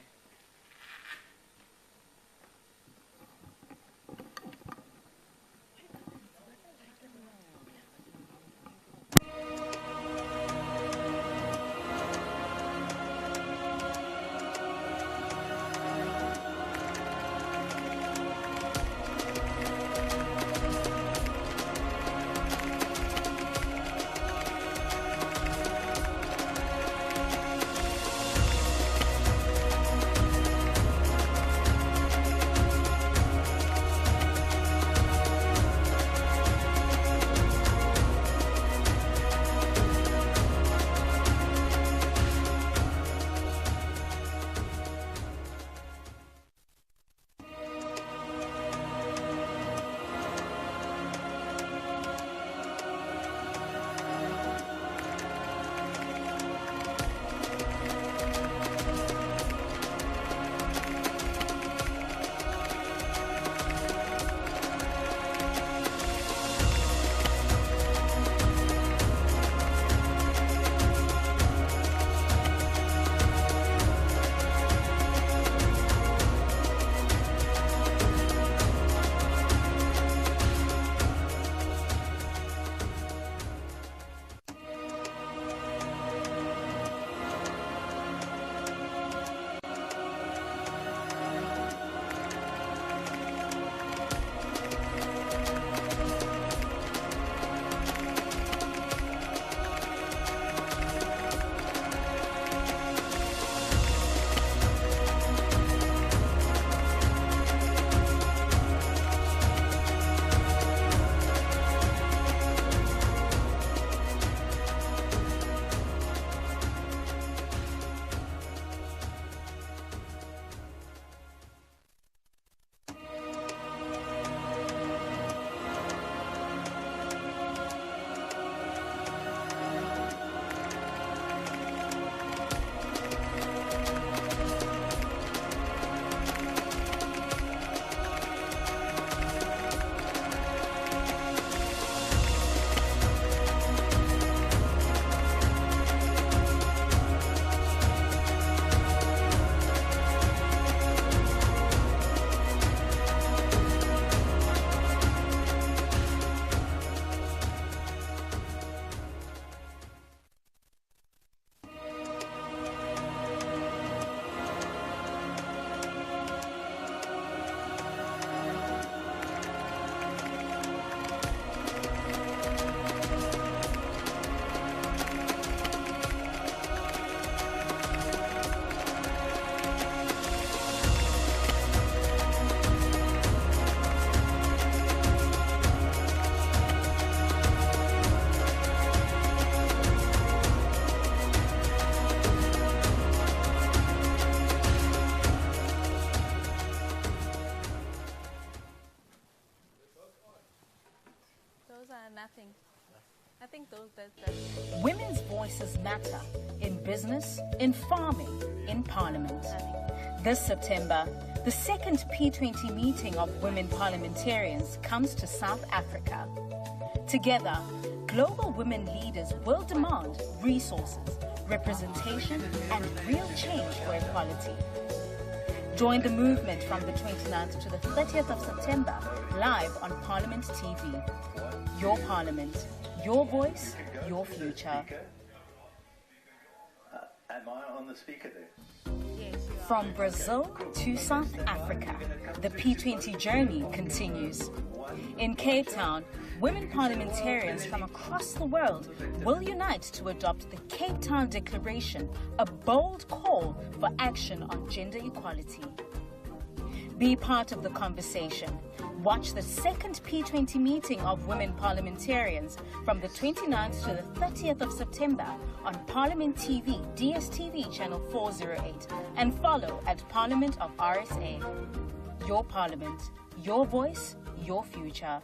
Nothing. I think that's Women's voices matter in business, in farming, in Parliament. This September, the second P20 meeting of Women Parliamentarians comes to South Africa. Together, global women leaders will demand resources, representation, and real change for equality. Join the movement from the 29th to the 30th of September, live on Parliament TV. Your Parliament, your voice, your future. Am I on the speaker there? yes. From Brazil to South Africa, the P20 journey continues. In Cape Town, women parliamentarians from across the world will unite to adopt the Cape Town Declaration, a bold call for action on gender equality. Be part of the conversation. Watch the second P20 meeting of Women Parliamentarians from the 29th to the 30th of September on Parliament TV, DSTV channel 408, and follow at Parliament of RSA. Your Parliament, your voice, your future.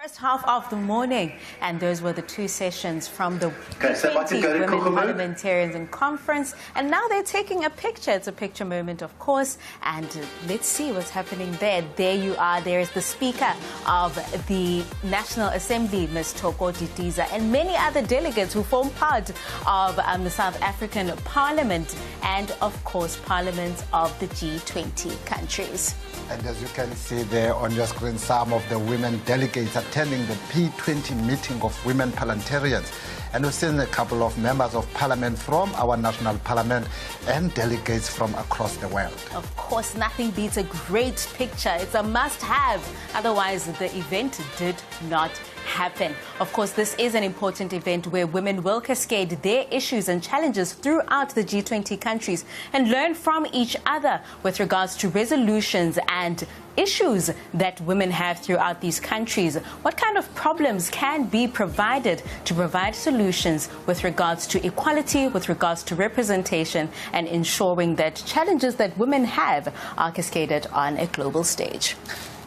First half of the morning, and those were the two sessions from the Sabati 20 Women Kukumu. Parliamentarians in conference, and now they're taking a picture. It's a picture moment, of course, and let's see what's happening there. There you are. There is the Speaker of the National Assembly, Ms. Thoko Didiza, and many other delegates who form part of the South African Parliament and, of course, parliaments of the G20 countries. And as you can see there on your screen, some of the women delegates attending the P20 meeting of Women Parliamentarians. And we've seen a couple of members of parliament from our national parliament and delegates from across the world. Of course, nothing beats a great picture. It's a must-have. Otherwise, the event did not happen. Of course, this is an important event where women will cascade their issues and challenges throughout the G20 countries and learn from each other with regards to resolutions and issues that women have throughout these countries. What kind of problems can be provided to provide solutions with regards to equality, with regards to representation, and ensuring that challenges that women have are cascaded on a global stage.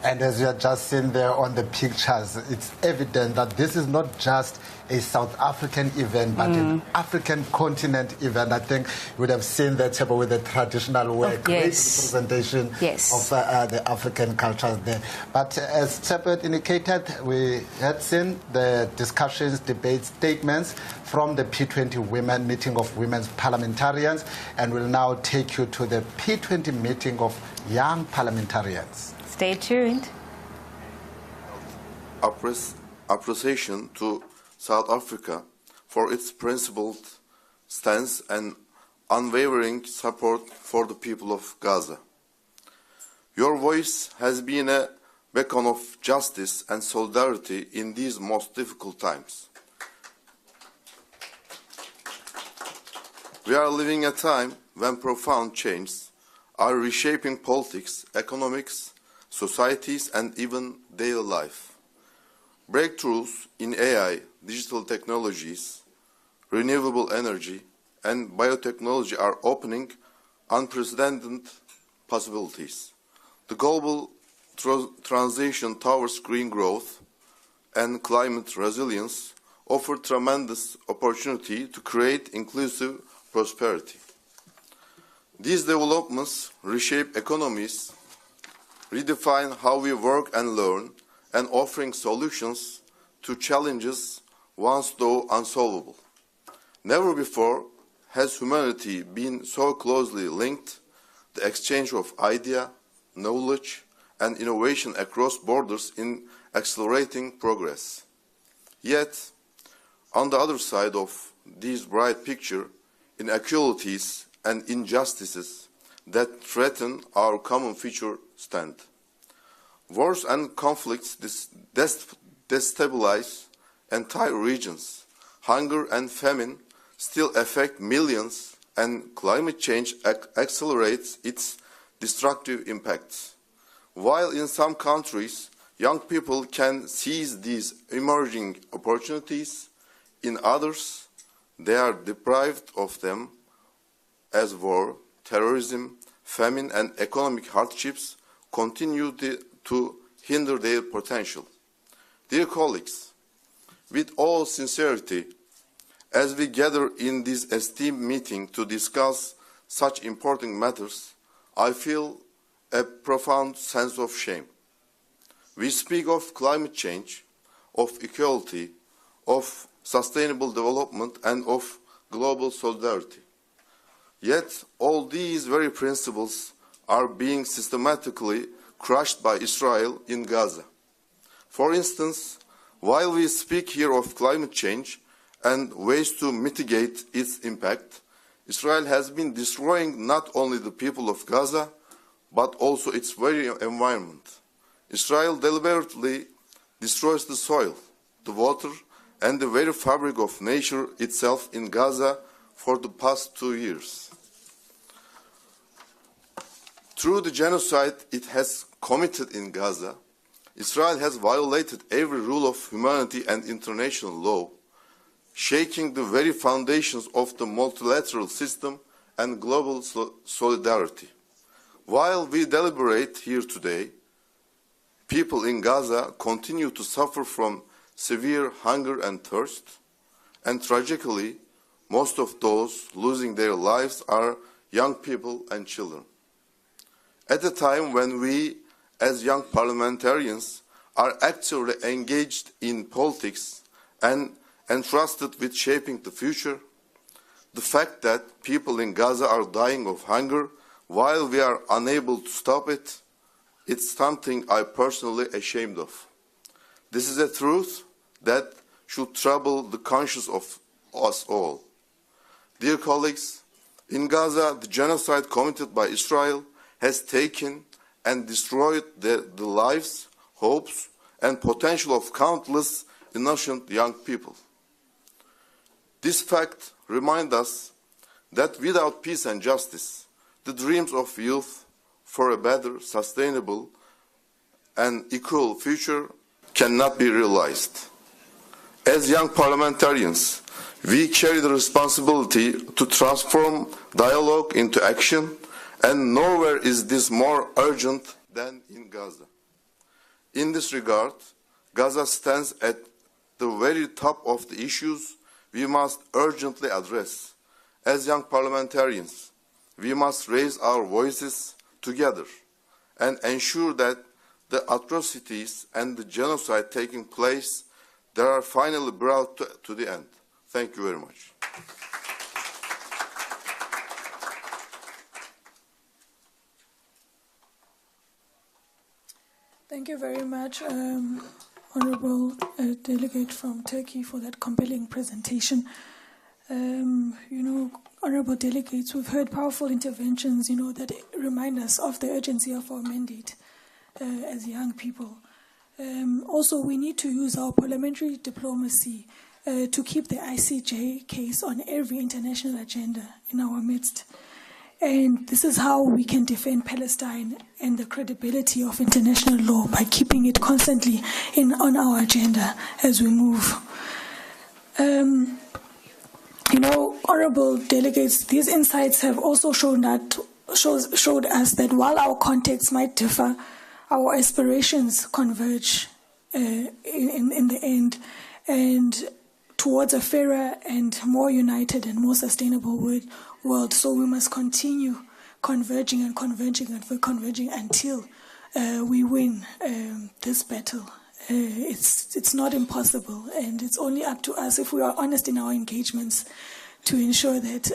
And as you are just seeing there on the pictures, it's evident that this is not just a South African event, but an African continent event. I think you would have seen that table with the traditional wear, great representation of the African cultures there. But as Shepard indicated, we had seen the discussions, debates, statements from the P20 Women meeting of Women's Parliamentarians, and we'll now take you to the P20 meeting of Young Parliamentarians. Stay tuned. Appreciation to South Africa for its principled stance and unwavering support for the people of Gaza. Your voice has been a beacon of justice and solidarity in these most difficult times. We are living a time when profound changes are reshaping politics, economics, societies, and even daily life. Breakthroughs in AI, digital technologies, renewable energy, and biotechnology are opening unprecedented possibilities. The global transition towards green growth and climate resilience offer tremendous opportunity to create inclusive prosperity. These developments reshape economies, redefine how we work and learn, and offering solutions to challenges once though unsolvable. Never before has humanity been so closely linked. The exchange of idea, knowledge, and innovation across borders in accelerating progress. Yet, on the other side of this bright picture, inequalities and injustices that threaten our common future stand. Wars and conflicts destabilize entire regions. Hunger and famine still affect millions, and climate change accelerates its destructive impacts. While in some countries, young people can seize these emerging opportunities, in others, they are deprived of them as war, terrorism, famine, and economic hardships continue to hinder their potential. Dear colleagues, with all sincerity, as we gather in this esteemed meeting to discuss such important matters, I feel a profound sense of shame. We speak of climate change, of equality, of sustainable development, and of global solidarity. Yet all these very principles are being systematically crushed by Israel in Gaza. For instance, while we speak here of climate change and ways to mitigate its impact, Israel has been destroying not only the people of Gaza, but also its very environment. Israel deliberately destroys the soil, the water, and the very fabric of nature itself in Gaza for the past 2 years. Through the genocide it has committed in Gaza, Israel has violated every rule of humanity and international law, shaking the very foundations of the multilateral system and global solidarity. While we deliberate here today, people in Gaza continue to suffer from severe hunger and thirst, and tragically, most of those losing their lives are young people and children. At a time when we, as young parliamentarians, are actively engaged in politics and entrusted with shaping the future, the fact that people in Gaza are dying of hunger while we are unable to stop it, it's something I'm personally ashamed of. This is a truth that should trouble the conscience of us all. Dear colleagues, in Gaza, the genocide committed by Israel has taken and destroyed the lives, hopes, and potential of countless innocent young people. This fact reminds us that without peace and justice, the dreams of youth for a better, sustainable, and equal future cannot be realized. As young parliamentarians, we carry the responsibility to transform dialogue into action, and nowhere is this more urgent than in Gaza. In this regard, Gaza stands at the very top of the issues we must urgently address. As young parliamentarians, we must raise our voices together and ensure that the atrocities and the genocide taking place that are finally brought to the end. Thank you very much. Thank you very much, Honorable Delegate from Turkey, for that compelling presentation. Honorable delegates, we've heard powerful interventions, that remind us of the urgency of our mandate as young people. Also, we need to use our parliamentary diplomacy to keep the ICJ case on every international agenda in our midst. And this is how we can defend Palestine and the credibility of international law, by keeping it constantly on our agenda as we move. Honorable delegates, these insights have also showed us that while our contexts might differ, our aspirations converge in the end, and towards a fairer and more united and more sustainable world. So we must continue converging until we win this battle. It's not impossible, and it's only up to us, if we are honest in our engagements, to ensure that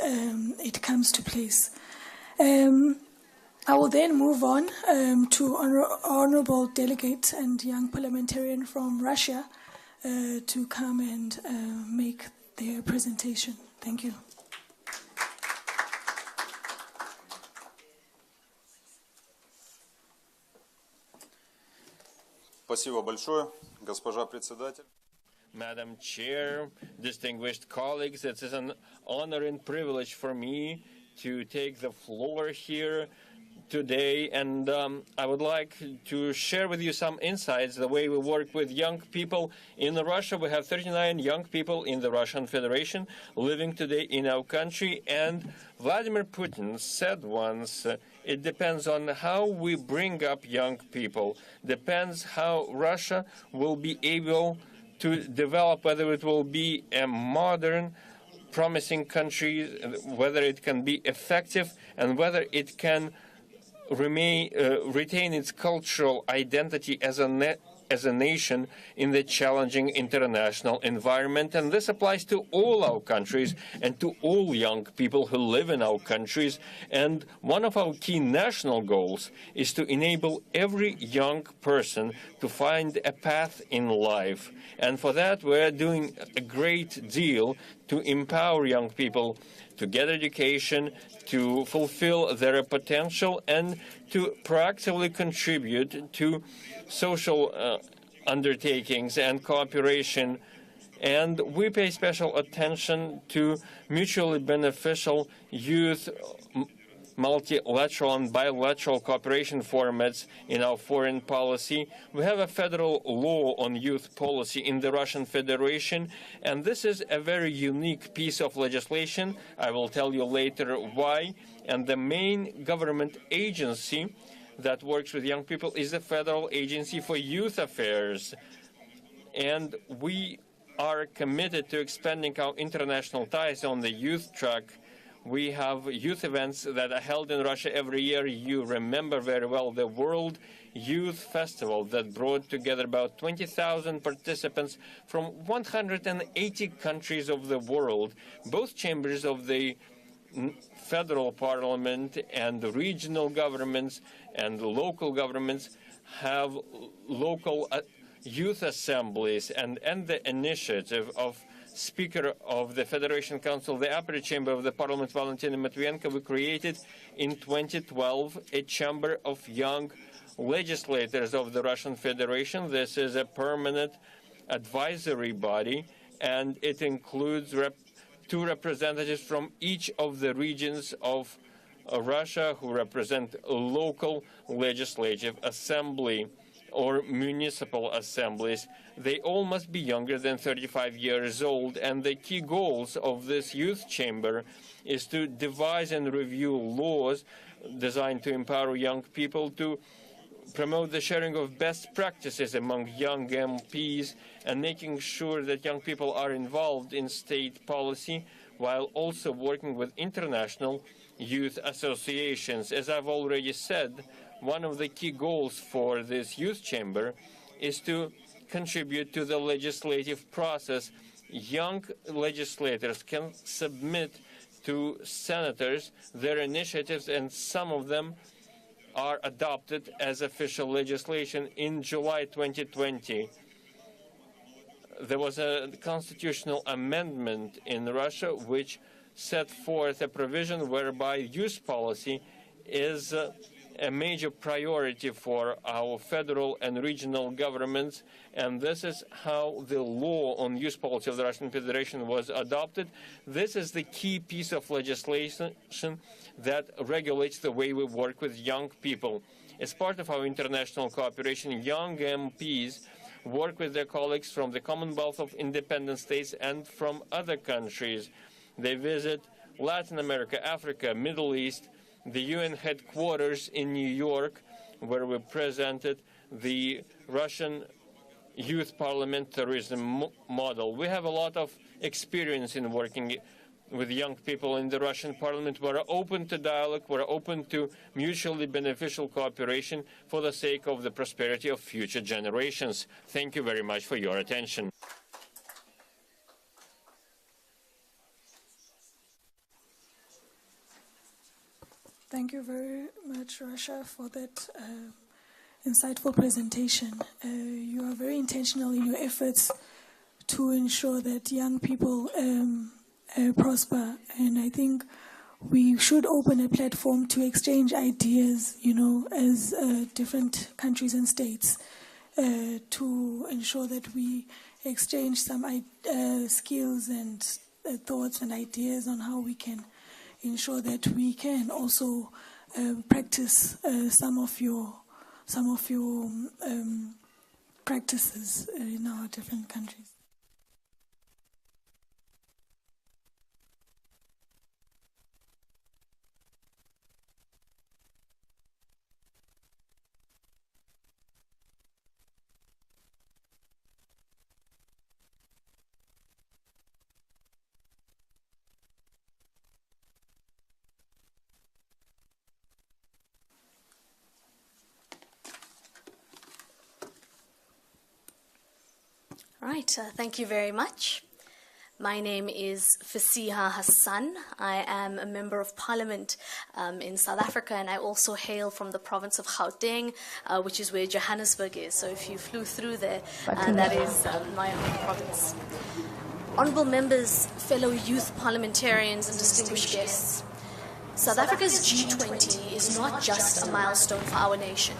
it comes to place. I will then move on to Honorable Delegate and young parliamentarian from Russia to come and make their presentation. Thank you. Спасибо большое, госпожа председатель. Madam Chair, distinguished colleagues, it is an honor and privilege for me to take the floor here today, and I would like to share with you some insights, the way we work with young people in Russia. We have 39 young people in the Russian Federation living today in our country, and Vladimir Putin said once, it depends on how we bring up young people, depends how Russia will be able to develop, whether it will be a modern, promising country, whether it can be effective, and whether it can retain its cultural identity as a nation in the challenging international environment. And this applies to all our countries and to all young people who live in our countries. And one of our key national goals is to enable every young person to find a path in life. And for that, we're doing a great deal to empower young people to get education, to fulfill their potential, and to proactively contribute to social undertakings and cooperation. And we pay special attention to mutually beneficial youth multilateral and bilateral cooperation formats in our foreign policy. We have a federal law on youth policy in the Russian Federation, and this is a very unique piece of legislation. I will tell you later why. And the main government agency that works with young people is the Federal Agency for Youth Affairs. And we are committed to expanding our international ties on the youth track. We have youth events that are held in Russia every year. You remember very well the World Youth Festival that brought together about 20,000 participants from 180 countries of the world. Both chambers of the federal parliament and the regional governments and the local governments have local youth assemblies, and the initiative of Speaker of the Federation Council, the upper chamber of the Parliament, Valentina Matvienko, we created in 2012 a chamber of young legislators of the Russian Federation. This is a permanent advisory body, and it includes two representatives from each of the regions of Russia who represent a local legislative assembly or municipal assemblies. They all must be younger than 35 years old, and the key goals of this youth chamber is to devise and review laws designed to empower young people, to promote the sharing of best practices among young MPs, and making sure that young people are involved in state policy, while also working with international youth associations. As I've already said, one of the key goals for this youth chamber is to contribute to the legislative process. Young legislators can submit to senators their initiatives, and some of them are adopted as official legislation. In July 2020, there was a constitutional amendment in Russia which set forth a provision whereby youth policy is a major priority for our federal and regional governments, and this is how the law on youth policy of the Russian Federation was adopted. This is the key piece of legislation that regulates the way we work with young people. As part of our international cooperation, young MPs work with their colleagues from the Commonwealth of Independent States and from other countries. They visit Latin America, Africa, Middle East, the UN headquarters in New York, where we presented the Russian youth parliamentarism model. We have a lot of experience in working with young people in the Russian parliament. We're open to dialogue, we're open to mutually beneficial cooperation for the sake of the prosperity of future generations. Thank you very much for your attention. Thank you very much, Rasha, for that insightful presentation. You are very intentional in your efforts to ensure that young people prosper, and I think we should open a platform to exchange ideas, as different countries and states, to ensure that we exchange some skills and thoughts and ideas on how we can ensure that we can also practice some of your practices in our different countries. Right, thank you very much. My name is Fasiha Hassan. I am a member of parliament in South Africa, and I also hail from the province of Gauteng, which is where Johannesburg is. So if you flew through there, that is my home province. Honourable members, fellow youth parliamentarians and distinguished guests, South Africa's G20 is not just a milestone for our nation.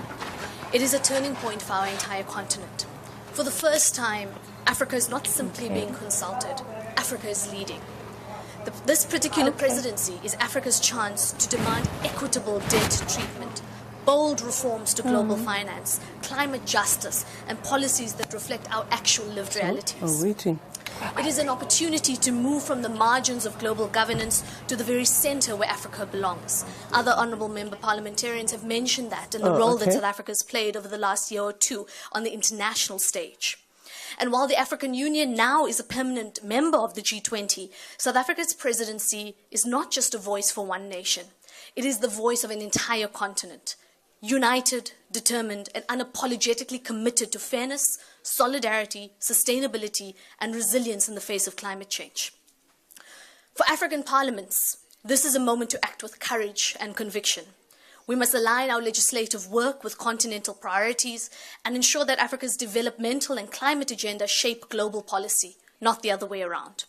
It is a turning point for our entire continent. For the first time, Africa is not simply being consulted, Africa is leading. This particular presidency is Africa's chance to demand equitable debt treatment, bold reforms to global finance, climate justice, and policies that reflect our actual lived realities. It is an opportunity to move from the margins of global governance to the very center where Africa belongs. Other honorable member parliamentarians have mentioned that and the role that South Africa has played over the last year or two on the international stage. And while the African Union now is a permanent member of the G20, South Africa's presidency is not just a voice for one nation. It is the voice of an entire continent, united, determined, and unapologetically committed to fairness, solidarity, sustainability, and resilience in the face of climate change. For African parliaments, this is a moment to act with courage and conviction. We must align our legislative work with continental priorities and ensure that Africa's developmental and climate agenda shape global policy, not the other way around.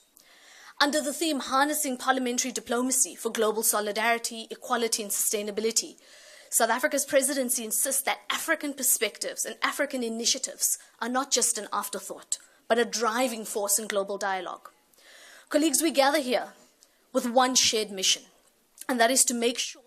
Under the theme Harnessing Parliamentary Diplomacy for Global Solidarity, Equality and Sustainability, South Africa's presidency insists that African perspectives and African initiatives are not just an afterthought, but a driving force in global dialogue. Colleagues, we gather here with one shared mission, and that is to make sure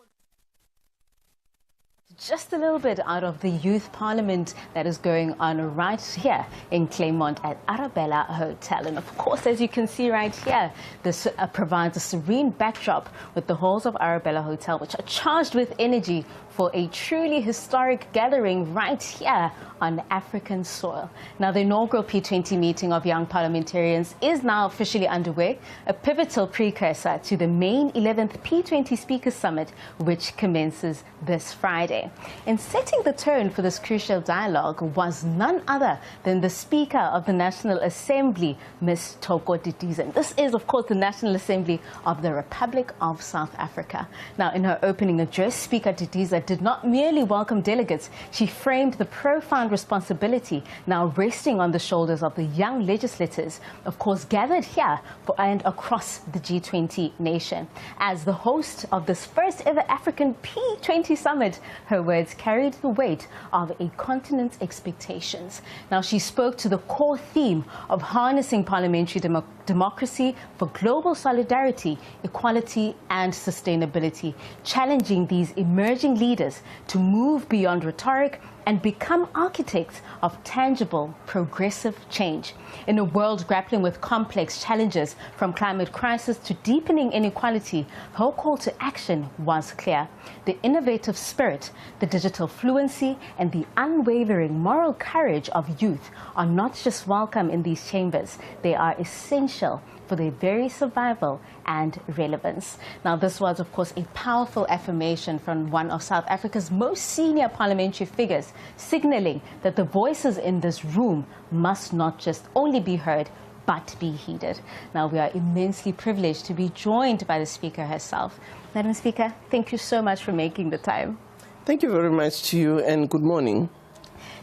just a little bit out of the youth parliament that is going on right here in Kleinmond at Arabella Hotel. And of course, as you can see right here, this provides a serene backdrop with the halls of Arabella Hotel, which are charged with energy for a truly historic gathering right here on African soil. Now, the inaugural P20 meeting of young parliamentarians is now officially underway, a pivotal precursor to the main 11th P20 Speakers Summit, which commences this Friday. And setting the tone for this crucial dialogue was none other than the Speaker of the National Assembly, Ms. Thoko Didiza. And this is, of course, the National Assembly of the Republic of South Africa. Now, in her opening address, Speaker Didiza did not merely welcome delegates, she framed the profound responsibility now resting on the shoulders of the young legislators, of course, gathered here and across the G20 nation. As the host of this first ever African P20 summit, her words carried the weight of a continent's expectations. Now, she spoke to the core theme of harnessing parliamentary democracy for global solidarity, equality and sustainability, challenging these emerging leaders to move beyond rhetoric and become architects of tangible, progressive change. In a world grappling with complex challenges from climate crisis to deepening inequality, her call to action was clear. The innovative spirit, the digital fluency, and the unwavering moral courage of youth are not just welcome in these chambers, they are essential for their very survival and relevance. Now, this was, of course, a powerful affirmation from one of South Africa's most senior parliamentary figures, signaling that the voices in this room must not just only be heard, but be heeded. Now, we are immensely privileged to be joined by the Speaker herself. Madam Speaker, thank you so much for making the time. Thank you very much to you, and good morning.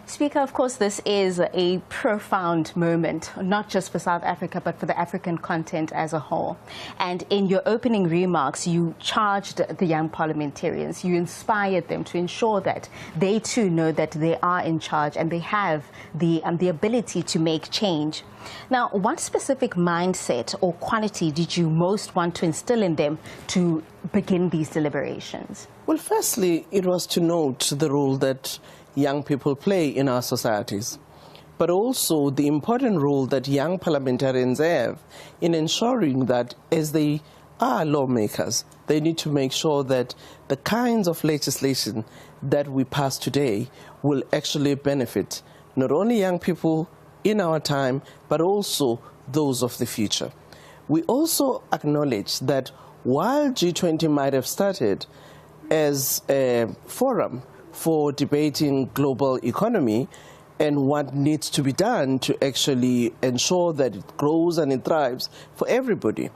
Speaker, of course, this is a profound moment, not just for South Africa, but for the African continent as a whole. And in your opening remarks, you charged the young parliamentarians, you inspired them to ensure that they too know that they are in charge and they have the ability to make change. Now, what specific mindset or quality did you most want to instill in them to begin these deliberations? Well, firstly, it was to note the role that young people play in our societies, but also the important role that young parliamentarians have in ensuring that as they are lawmakers, they need to make sure that the kinds of legislation that we pass today will actually benefit not only young people in our time, but also those of the future. We also acknowledge that while G20 might have started as a forum for debating global economy and what needs to be done to actually ensure that it grows and it thrives for everybody.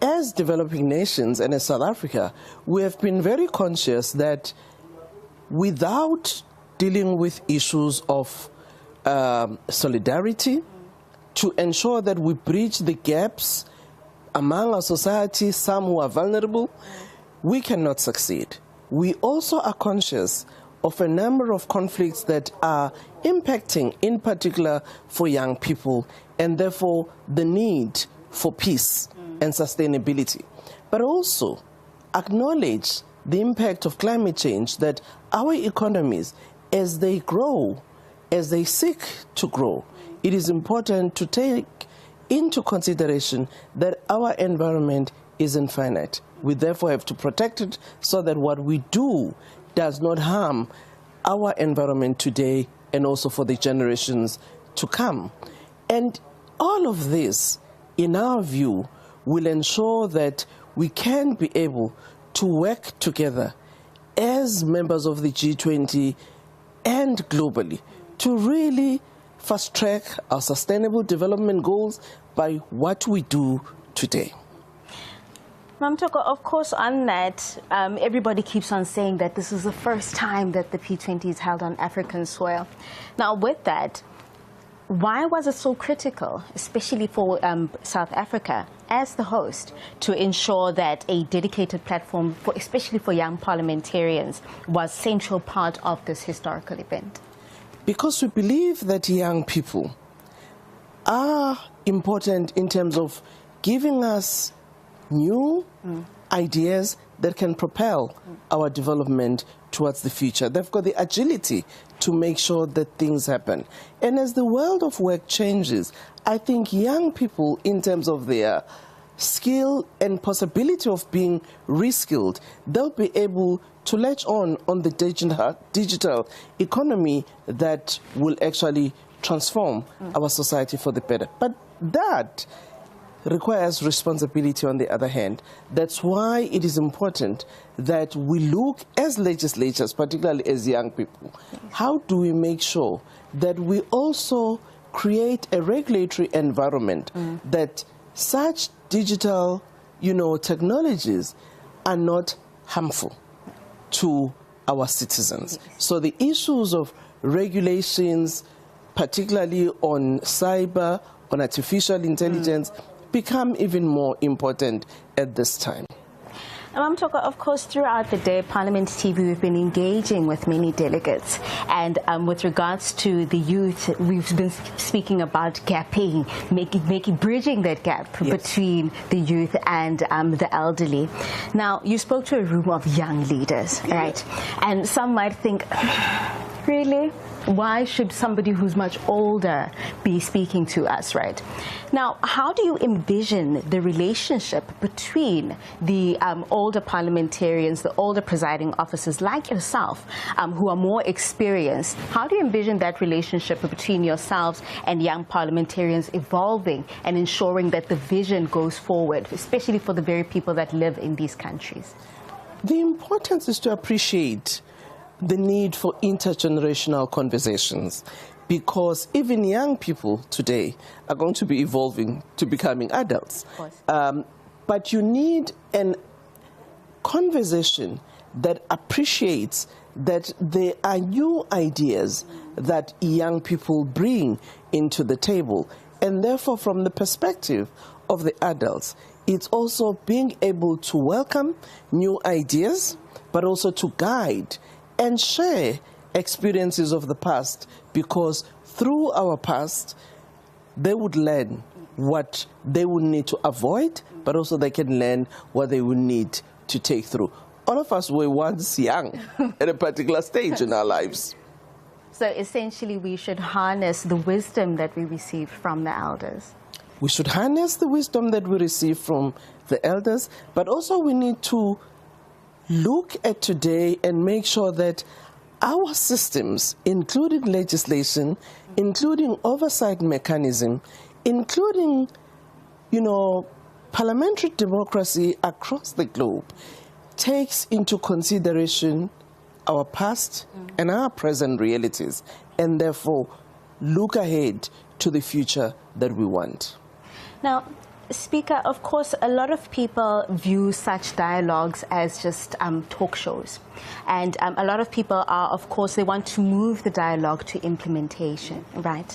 As developing nations and as South Africa, we have been very conscious that without dealing with issues of solidarity, to ensure that we bridge the gaps among our society, some who are vulnerable, we cannot succeed. We also are conscious of a number of conflicts that are impacting, in particular, for young people, and therefore the need for peace and sustainability. But also acknowledge the impact of climate change, that our economies, as they grow, as they seek to grow, it is important to take into consideration that our environment isn't finite. We therefore have to protect it so that what we do does not harm our environment today and also for the generations to come. And all of this, in our view, will ensure that we can be able to work together as members of the G20 and globally to really fast-track our sustainable development goals by what we do today. Ma'am Toko, of course, on that, everybody keeps on saying that this is the first time that the P20 is held on African soil. Now, with that, why was it so critical, especially for South Africa, as the host, to ensure that a dedicated platform, especially for young parliamentarians, was a central part of this historical event? Because we believe that young people are important in terms of giving us new ideas that can propel our development towards the future. They've got the agility to make sure that things happen. And as the world of work changes, I think young people, in terms of their skill and possibility of being reskilled, they'll be able to latch on the digital economy that will actually transform our society for the better. But that requires responsibility on the other hand. That's why it is important that we look as legislators, particularly as young people, how do we make sure that we also create a regulatory environment that such digital, technologies are not harmful to our citizens. So the issues of regulations, particularly on cyber, on artificial intelligence, become even more important at this time. Ma'am Toko, of course, throughout the day, Parliament TV, we've been engaging with many delegates. And with regards to the youth, we've been speaking about gapping, bridging that gap between the youth and the elderly. Now, you spoke to a room of young leaders, right? And some might think, really? Why should somebody who's much older be speaking to us, right? Now, how do you envision the relationship between the older parliamentarians, the older presiding officers like yourself, who are more experienced? How do you envision that relationship between yourselves and young parliamentarians evolving and ensuring that the vision goes forward, especially for the very people that live in these countries? The importance is to appreciate the need for intergenerational conversations, because even young people today are going to be evolving to becoming adults. But you need a conversation that appreciates that there are new ideas that young people bring into the table. And therefore, from the perspective of the adults, it's also being able to welcome new ideas, but also to guide and share experiences of the past, because through our past, they would learn what they would need to avoid, but also they can learn what they would need to take through. All of us were once young at a particular stage in our lives. So essentially, we should harness the wisdom that we received from the elders. We should harness the wisdom that we receive from the elders, but also we need to look at today and make sure that our systems, including legislation, including oversight mechanism, including, parliamentary democracy across the globe, takes into consideration our past and our present realities, and therefore look ahead to the future that we want. Now, Speaker, of course, a lot of people view such dialogues as just talk shows. And a lot of people are, of course, they want to move the dialogue to implementation, right?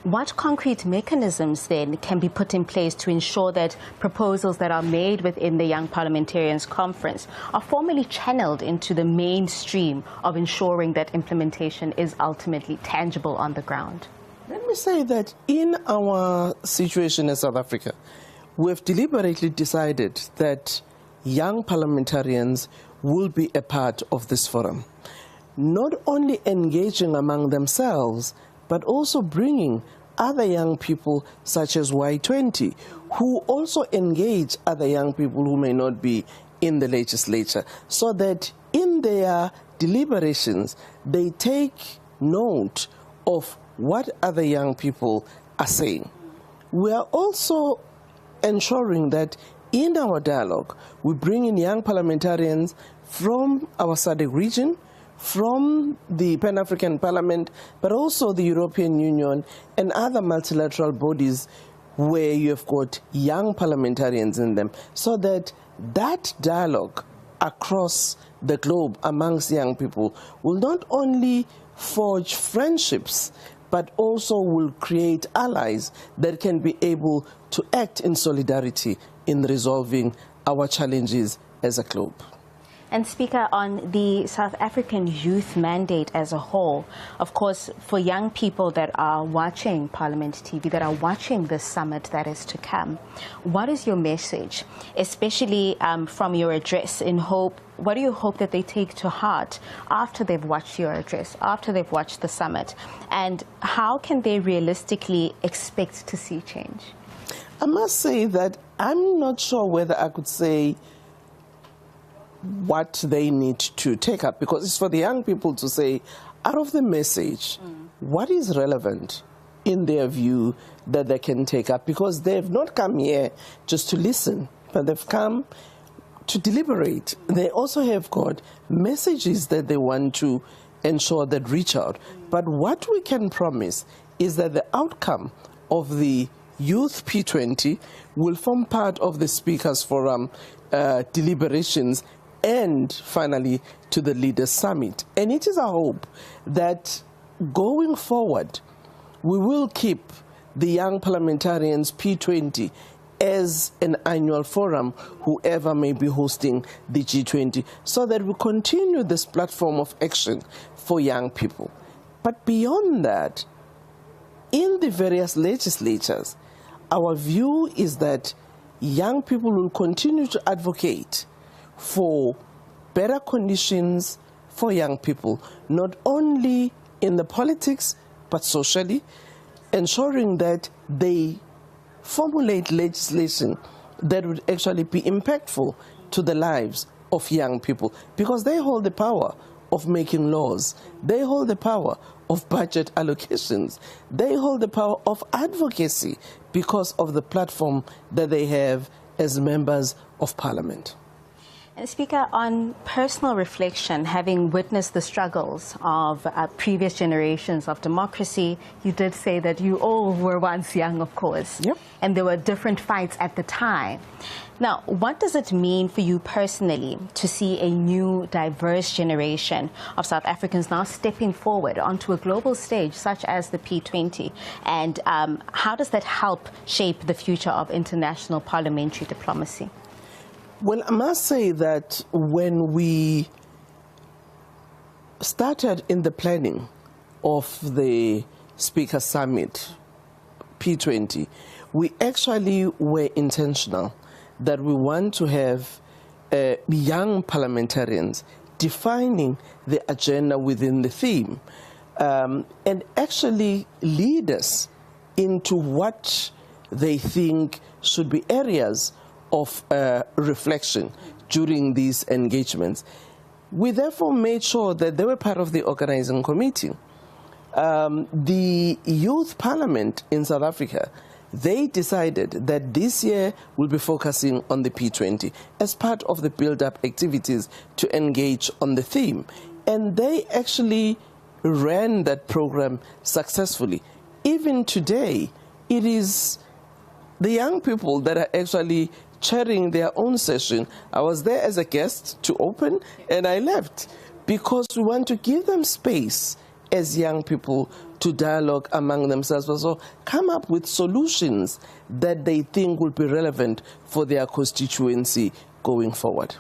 What concrete mechanisms then can be put in place to ensure that proposals that are made within the Young Parliamentarians Conference are formally channeled into the mainstream of ensuring that implementation is ultimately tangible on the ground? Let me say that in our situation in South Africa, we've deliberately decided that young parliamentarians will be a part of this forum, not only engaging among themselves, but also bringing other young people such as Y20, who also engage other young people who may not be in the legislature, so that in their deliberations they take note of what other young people are saying. We are also ensuring that in our dialogue we bring in young parliamentarians from our SADC region, from the Pan-African Parliament, but also the European Union and other multilateral bodies where you have got young parliamentarians in them, so that that dialogue across the globe amongst young people will not only forge friendships, but also will create allies that can be able to act in solidarity in resolving our challenges as a globe. And Speaker, on the South African youth mandate as a whole, of course, for young people that are watching Parliament TV, that are watching this summit that is to come, what is your message, especially from your address, in hope? What do you hope that they take to heart after they've watched your address, after they've watched the summit? And how can they realistically expect to see change? I must say that I'm not sure whether I could say what they need to take up, because it's for the young people to say, out of the message, what is relevant in their view that they can take up, because they've not come here just to listen, but they've come to deliberate. They also have got messages that they want to ensure that reach out. But what we can promise is that the outcome of the Youth P20 will form part of the Speakers Forum deliberations and finally to the Leaders Summit. And it is our hope that going forward, we will keep the Young Parliamentarians P20 as an annual forum, whoever may be hosting the G20, so that we continue this platform of action for young people. But beyond that, in the various legislatures, our view is that young people will continue to advocate for better conditions for young people, not only in the politics, but socially, ensuring that they formulate legislation that would actually be impactful to the lives of young people, because they hold the power of making laws, they hold the power of budget allocations, they hold the power of advocacy because of the platform that they have as members of Parliament. And Speaker, on personal reflection, having witnessed the struggles of previous generations of democracy, you did say that you all were once young, of course, and there were different fights at the time. Now, what does it mean for you personally to see a new, diverse generation of South Africans now stepping forward onto a global stage such as the P20? And how does that help shape the future of international parliamentary diplomacy? Well, I must say that when we started in the planning of the Speaker Summit P20, we actually were intentional that we want to have young parliamentarians defining the agenda within the theme and actually lead us into what they think should be areas of reflection during these engagements. We therefore made sure that they were part of the organizing committee. The Youth Parliament in South Africa, they decided that this year we'll be focusing on the P20 as part of the build-up activities to engage on the theme. And they actually ran that program successfully. Even today, it is the young people that are actually chairing their own session. I was there as a guest to open, and I left because we want to give them space as young people to dialogue among themselves, but also come up with solutions that they think will be relevant for their constituency going forward.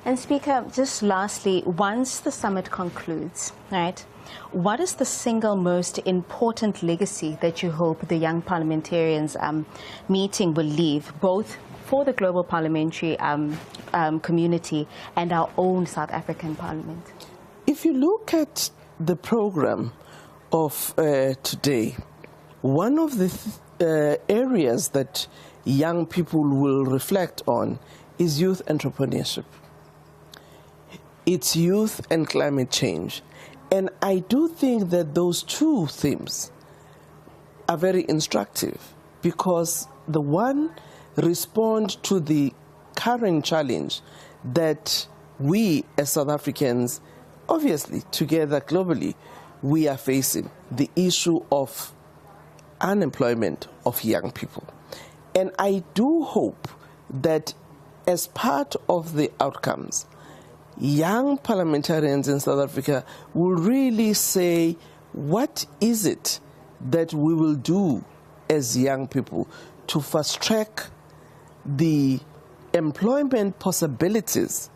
And Speaker, just lastly, once the summit concludes, right, what is the single most important legacy that you hope the Young Parliamentarians meeting will leave, both for the global parliamentary community and our own South African Parliament? If you look at the program of today, one of the areas that young people will reflect on is youth entrepreneurship. It's youth and climate change. And I do think that those two themes are very instructive, because the one respond to the current challenge that we as South Africans, obviously together globally, we are facing, the issue of unemployment of young people. And I do hope that as part of the outcomes, young parliamentarians in South Africa will really say, what is it that we will do as young people to fast-track the employment possibilities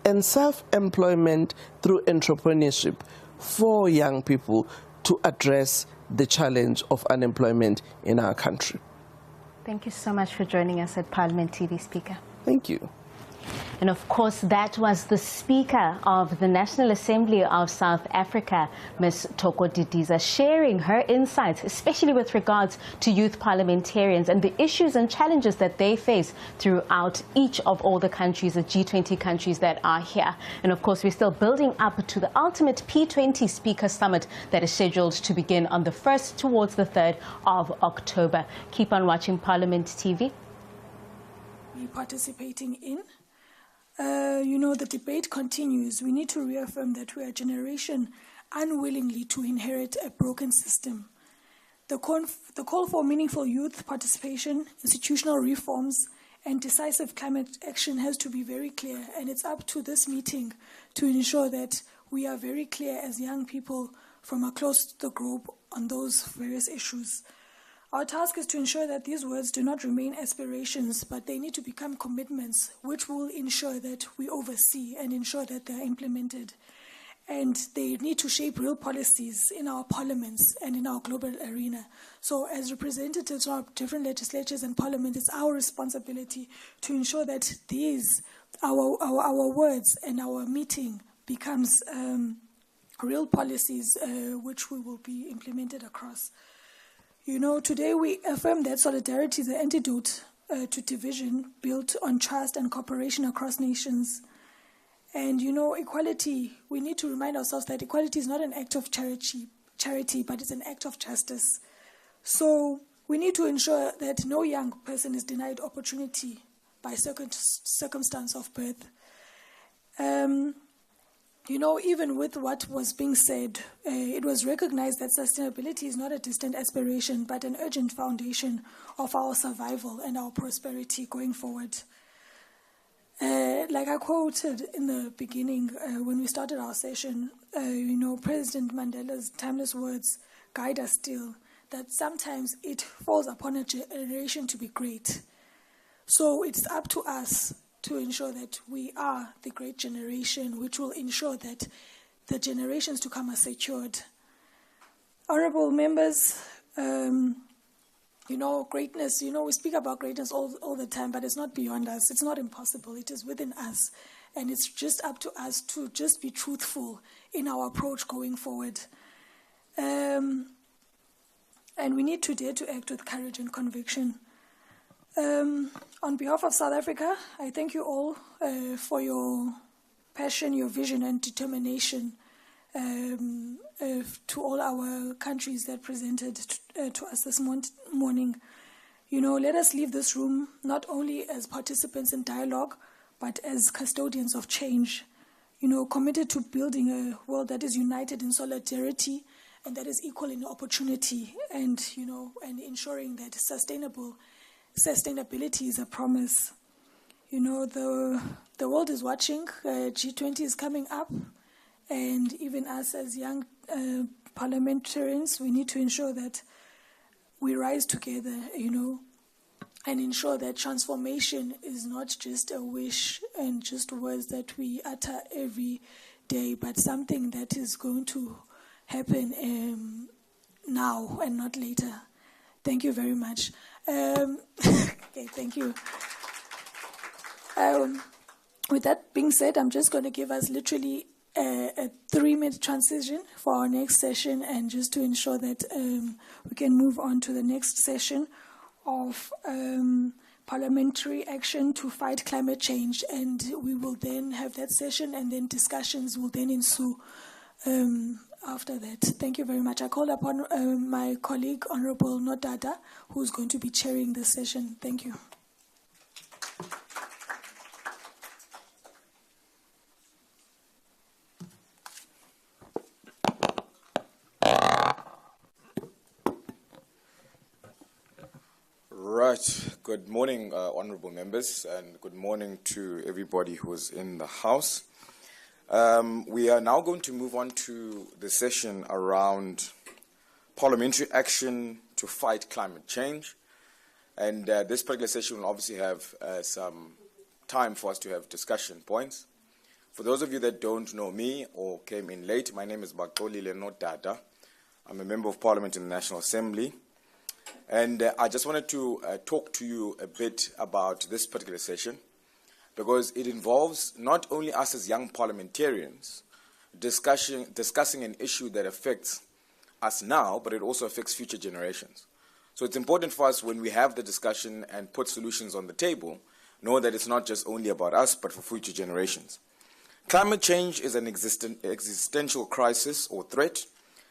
and self-employment through entrepreneurship for young people to address the challenge of unemployment in our country. Thank you so much for joining us at Parliament TV, Speaker. Thank you. And of course, that was the Speaker of the National Assembly of South Africa, Ms. Thoko Didiza, sharing her insights, especially with regards to youth parliamentarians and the issues and challenges that they face throughout each of all the countries, the G20 countries that are here. And of course, we're still building up to the ultimate P20 Speaker Summit that is scheduled to begin on the 1st towards the 3rd of October. Keep on watching Parliament TV. We're participating in. The debate continues. We need to reaffirm that we are a generation unwillingly to inherit a broken system. The call for meaningful youth participation, institutional reforms, and decisive climate action has to be very clear, and it's up to this meeting to ensure that we are very clear as young people from across the globe on those various issues. Our task is to ensure that these words do not remain aspirations, but they need to become commitments, which will ensure that we oversee and ensure that they are implemented. And they need to shape real policies in our parliaments and in our global arena. So as representatives of different legislatures and parliaments, it's our responsibility to ensure that these, our words and our meeting becomes real policies which we will be implemented across. Today we affirm that solidarity is the antidote to division built on trust and cooperation across nations. And, equality, we need to remind ourselves that equality is not an act of charity, but it's an act of justice. So we need to ensure that no young person is denied opportunity by circumstance of birth. Even with what was being said, it was recognized that sustainability is not a distant aspiration, but an urgent foundation of our survival and our prosperity going forward. Like I quoted in the beginning when we started our session, President Mandela's timeless words guide us still, that sometimes it falls upon a generation to be great. So it's up to us to ensure that we are the great generation, which will ensure that the generations to come are secured. Honorable members, greatness, we speak about greatness all the time, but it's not beyond us. It's not impossible. It is within us. And it's just up to us to just be truthful in our approach going forward. And we need to dare to act with courage and conviction. On behalf of South Africa, I thank you all for your passion, your vision, and determination to all our countries that presented to us this morning. Let us leave this room not only as participants in dialogue, but as custodians of change, committed to building a world that is united in solidarity and that is equal in opportunity, and ensuring that sustainability is a promise. The world is watching. G20 is coming up, and even us as young parliamentarians, we need to ensure that we rise together, and ensure that transformation is not just a wish and just words that we utter every day, but something that is going to happen now and not later. Thank you very much. Okay, thank you. With that being said, I'm just going to give us literally a 3-minute transition for our next session, and just to ensure that we can move on to the next session of parliamentary action to fight climate change. And we will then have that session, and then discussions will then ensue after that. Thank you very much. I call upon my colleague, Honorable Nodada, who's going to be chairing this session. Thank you. Right. Good morning, honorable members, and good morning to everybody who's in the House. We are now going to move on to the session around parliamentary action to fight climate change. And this particular session will obviously have some time for us to have discussion points. For those of you that don't know me or came in late, my name is Baxolile Nodada. I'm a member of Parliament in the National Assembly. And I just wanted to talk to you a bit about this particular session, because it involves not only us as young parliamentarians discussing an issue that affects us now, but it also affects future generations. So it's important for us, when we have the discussion and put solutions on the table, know that it's not just only about us, but for future generations. Climate change is an existential crisis or threat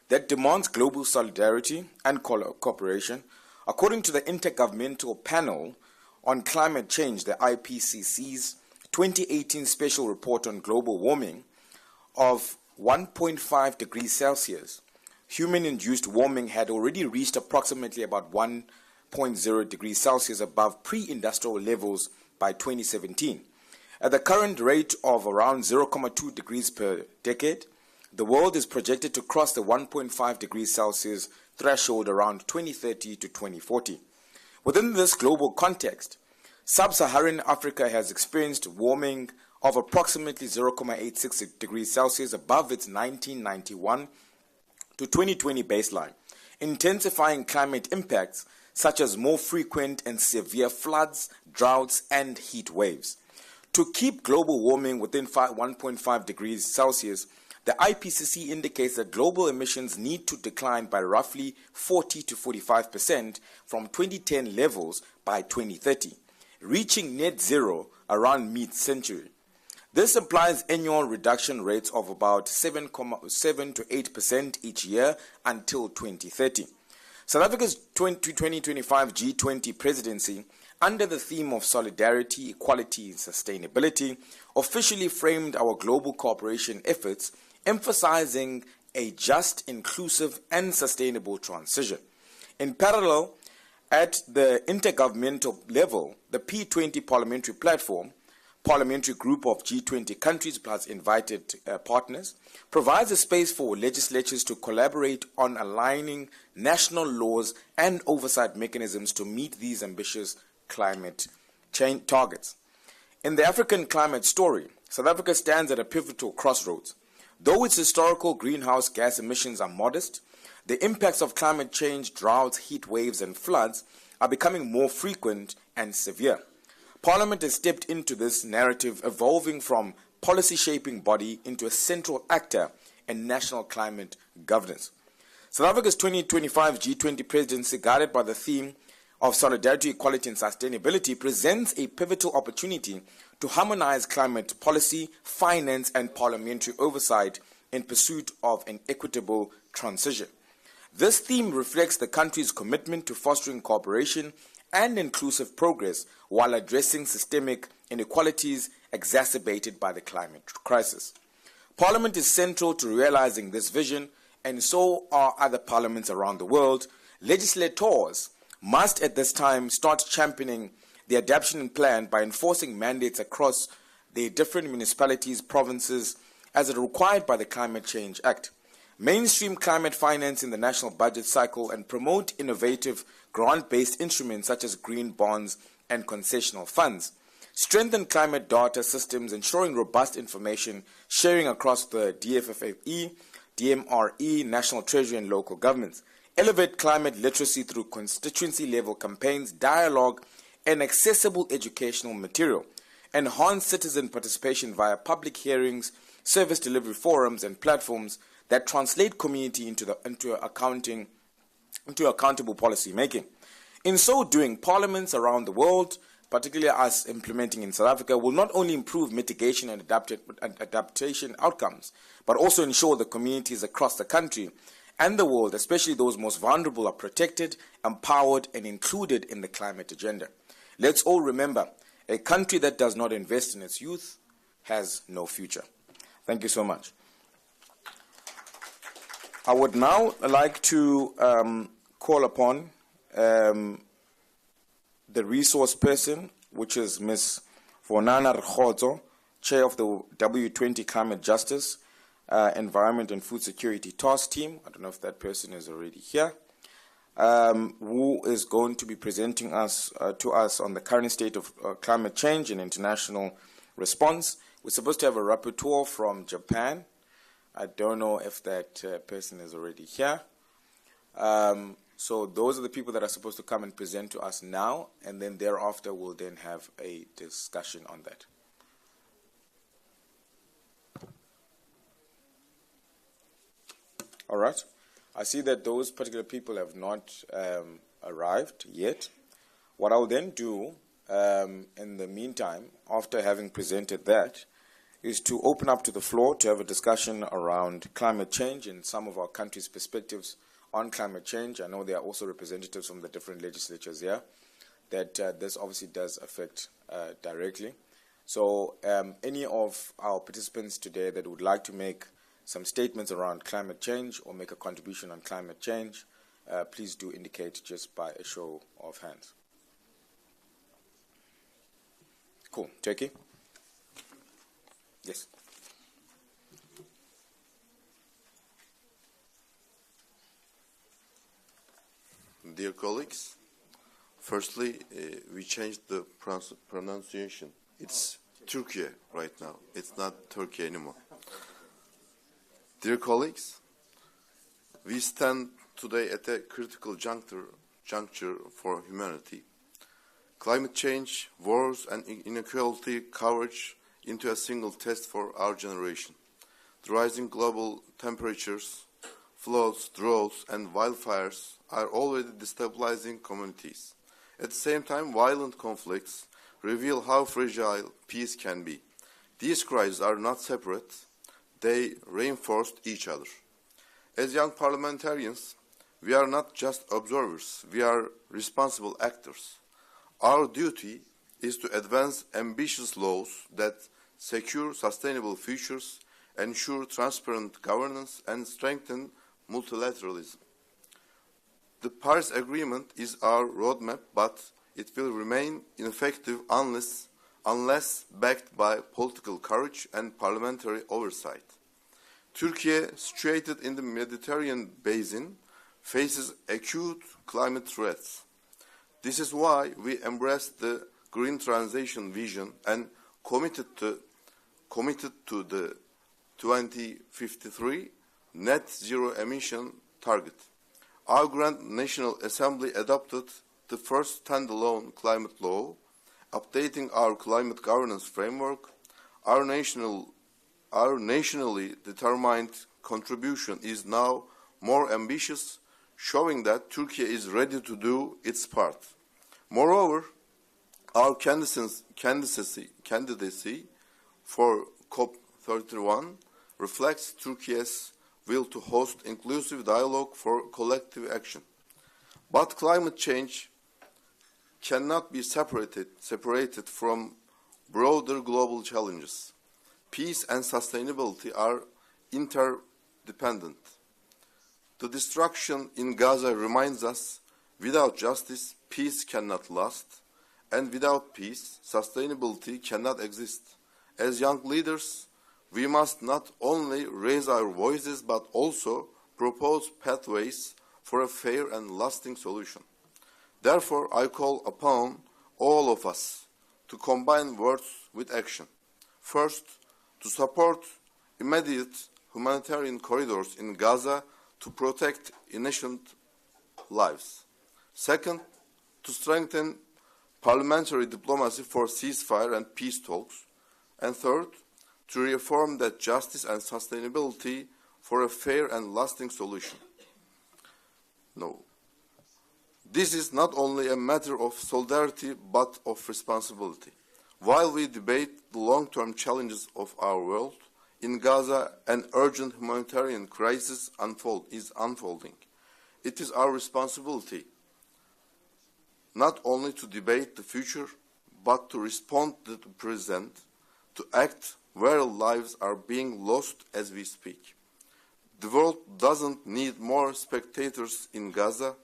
that demands global solidarity and cooperation. According to the Intergovernmental Panel on Climate Change, the IPCC's 2018 Special Report on Global Warming of 1.5 degrees Celsius, human-induced warming had already reached approximately about 1.0 degrees Celsius above pre-industrial levels by 2017. At the current rate of around 0.2 degrees per decade, the world is projected to cross the 1.5 degrees Celsius threshold around 2030 to 2040. Within this global context, sub-Saharan Africa has experienced warming of approximately 0.86 degrees Celsius above its 1991 to 2020 baseline, intensifying climate impacts such as more frequent and severe floods, droughts, and heat waves. To keep global warming within 1.5 degrees Celsius, the IPCC indicates that global emissions need to decline by roughly 40 to 45% from 2010 levels by 2030, reaching net zero around mid-century. This implies annual reduction rates of about 7% to 8% each year until 2030. South Africa's 2025 G20 presidency, under the theme of solidarity, equality, and sustainability, officially framed our global cooperation efforts, emphasizing a just, inclusive, and sustainable transition. In parallel, at the intergovernmental level, the P20 parliamentary platform, parliamentary group of G20 countries plus invited partners, provides a space for legislatures to collaborate on aligning national laws and oversight mechanisms to meet these ambitious climate change targets. In the African climate story, South Africa stands at a pivotal crossroads. Though its historical greenhouse gas emissions are modest, the impacts of climate change, droughts, heat waves, and floods are becoming more frequent and severe. Parliament has stepped into this narrative, evolving from policy-shaping body into a central actor in national climate governance. South Africa's 2025 G20 presidency, guided by the theme of solidarity, equality, and sustainability, presents a pivotal opportunity to harmonize climate policy, finance, and parliamentary oversight in pursuit of an equitable transition. This theme reflects the country's commitment to fostering cooperation and inclusive progress while addressing systemic inequalities exacerbated by the climate crisis. Parliament is central to realizing this vision, and so are other parliaments around the world. Legislators must at this time start championing the adaptation plan by enforcing mandates across the different municipalities, provinces, as required by the Climate Change Act. Mainstream climate finance in the national budget cycle and promote innovative grant-based instruments such as green bonds and concessional funds. Strengthen climate data systems, ensuring robust information sharing across the DFFE, DMRE, National Treasury, and local governments. Elevate climate literacy through constituency-level campaigns, dialogue, and accessible educational material. Enhance citizen participation via public hearings, service delivery forums and platforms that translate community into accountable policy making. In so doing, parliaments around the world, particularly us implementing in South Africa, will not only improve mitigation and adaptation outcomes, but also ensure the communities across the country and the world, especially those most vulnerable, are protected, empowered, and included in the climate agenda. Let's all remember, a country that does not invest in its youth has no future. Thank you so much. I would now like to call upon the resource person, which is Ms. Vonana Rkhoto, Chair of the W20 Climate Justice, Environment and Food Security Task Team. I don't know if that person is already here, who is going to be presenting to us on the current state of climate change and international response. We're supposed to have a rapporteur from Japan. I don't know if that person is already here. So those are the people that are supposed to come and present to us now, and then thereafter we'll then have a discussion on that. All right. I see that those particular people have not arrived yet. What I'll then do in the meantime, after having presented that, is to open up to the floor to have a discussion around climate change and some of our country's perspectives on climate change. I know there are also representatives from the different legislatures here that this obviously does affect directly. So any of our participants today that would like to make some statements around climate change or make a contribution on climate change, please do indicate just by a show of hands. Cool. Turkey? Yes. Dear colleagues, firstly, we changed the pronunciation. It's Turkey right now. It's not Turkey anymore. Dear colleagues, we stand today at a critical juncture for humanity. Climate change, wars, and inequality converge into a single test for our generation. The rising global temperatures, floods, droughts, and wildfires are already destabilizing communities. At the same time, violent conflicts reveal how fragile peace can be. These crises are not separate. They reinforce each other. As young parliamentarians, we are not just observers, we are responsible actors. Our duty is to advance ambitious laws that secure sustainable futures, ensure transparent governance, and strengthen multilateralism. The Paris Agreement is our roadmap, but it will remain ineffective unless backed by political courage and parliamentary oversight. Turkey, situated in the Mediterranean basin, faces acute climate threats. This is why we embraced the green transition vision and committed to the 2053 net zero emission target. Our Grand National Assembly adopted the first standalone climate law, updating our climate governance framework. Our nationally determined contribution is now more ambitious, showing that Turkey is ready to do its part. Moreover, our candidacy for COP31 reflects Turkey's will to host inclusive dialogue for collective action. But climate change cannot be separated from broader global challenges. Peace and sustainability are interdependent. The destruction in Gaza reminds us, without justice, peace cannot last, and without peace, sustainability cannot exist. As young leaders, we must not only raise our voices, but also propose pathways for a fair and lasting solution. Therefore, I call upon all of us to combine words with action. First, to support immediate humanitarian corridors in Gaza to protect innocent lives. Second, to strengthen parliamentary diplomacy for ceasefire and peace talks. And third, to reaffirm that justice and sustainability for a fair and lasting solution. No. This is not only a matter of solidarity but of responsibility. While we debate the long-term challenges of our world, in Gaza an urgent humanitarian crisis is unfolding. It is our responsibility not only to debate the future, but to respond to the present, to act where lives are being lost as we speak. The world doesn't need more spectators in Gaza.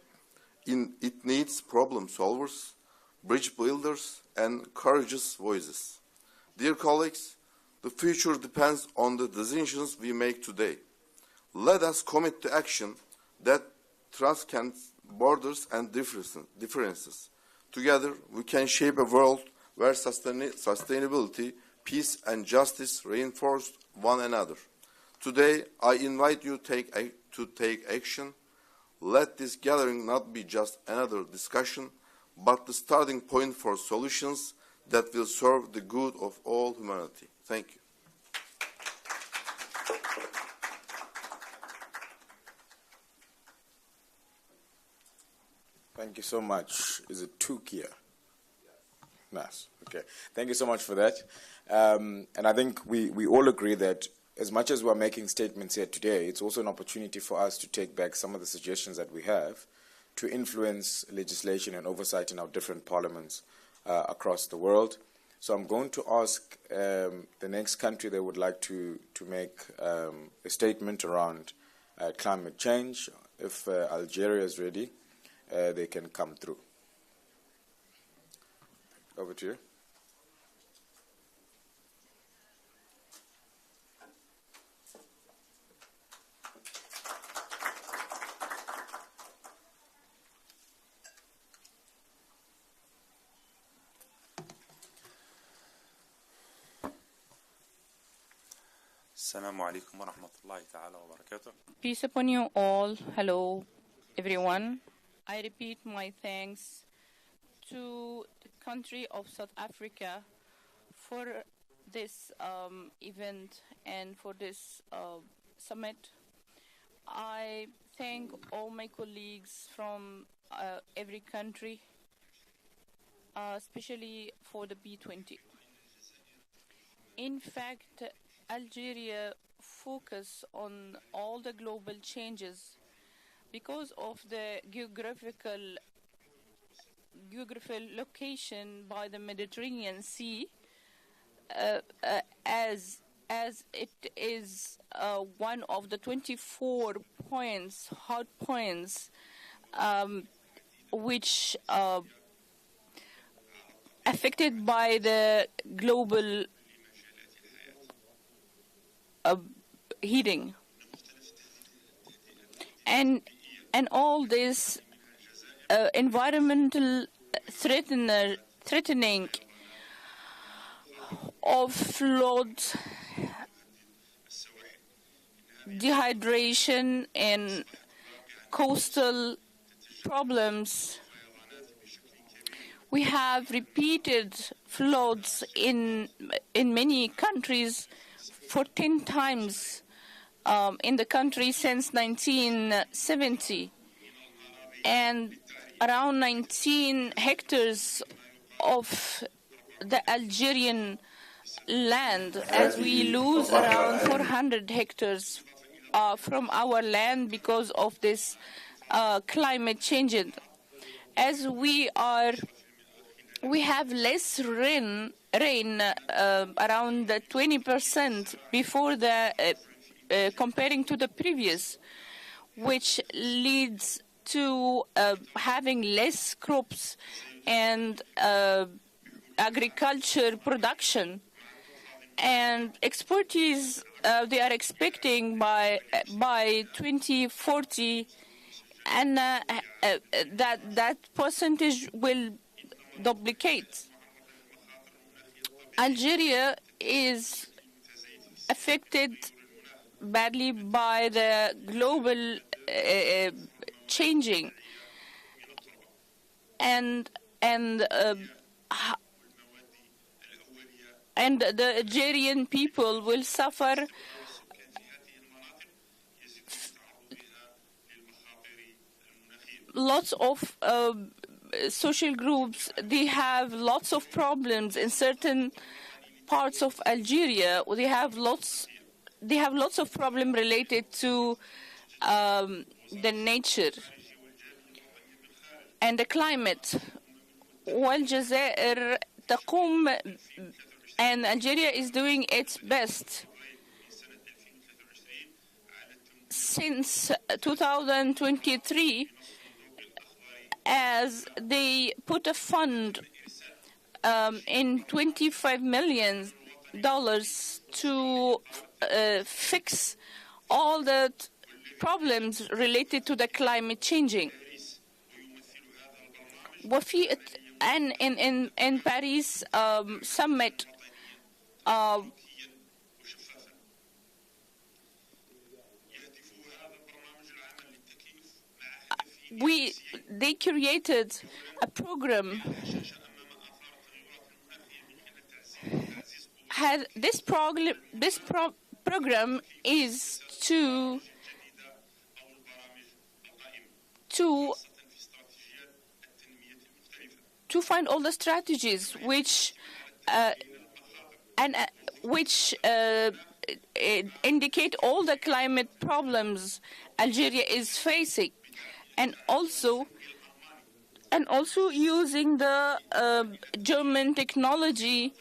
It needs problem solvers, bridge builders, and courageous voices. Dear colleagues, the future depends on the decisions we make today. Let us commit to action that transcends borders and differences. Together, we can shape a world where sustainability, peace, and justice reinforce one another. Today, I invite you to take action. Let this gathering not be just another discussion, but the starting point for solutions that will serve the good of all humanity. Thank you. Thank you so much. Is it Tukia? Nice. Okay. Thank you so much for that. And I think we all agree that as much as we're making statements here today, it's also an opportunity for us to take back some of the suggestions that we have to influence legislation and oversight in our different parliaments across the world. So I'm going to ask the next country that would like to make a statement around climate change. If Algeria is ready, they can come through. Over to you. Assalamu alaikum wa rahmatullahi ta'ala wa barakatuh. Peace upon you all. Hello, everyone. I repeat my thanks to the country of South Africa for this event and for this summit. I thank all my colleagues from every country, especially for the B20. In fact, Algeria focus on all the global changes because of the geographical location by the Mediterranean Sea, as it is one of the 24 hot points, which affected by the global heating, and all this environmental threatening of floods, dehydration, and coastal problems. We have repeated floods in many countries 14 times in the country since 1970, and around 19 hectares of the Algerian land, as we lose around 400 hectares from our land because of this climate change. As we have less rain around 20% before comparing to the previous, which leads to having less crops and agriculture production. And expertise, they are expecting by 2040, and that percentage will duplicate. Algeria is affected badly by the global changing, and and the Algerian people will suffer lots of social groups. They have lots of problems in certain parts of Algeria. They have lots of problems related to the nature and the climate. والجزائر تقوم and Algeria is doing its best. Since 2023, as they put a fund in $25 million to fix all the problems related to the climate changing. And in Paris summit, they created a program. This program is to find all the strategies which indicate all the climate problems Algeria is facing, and also using the German technology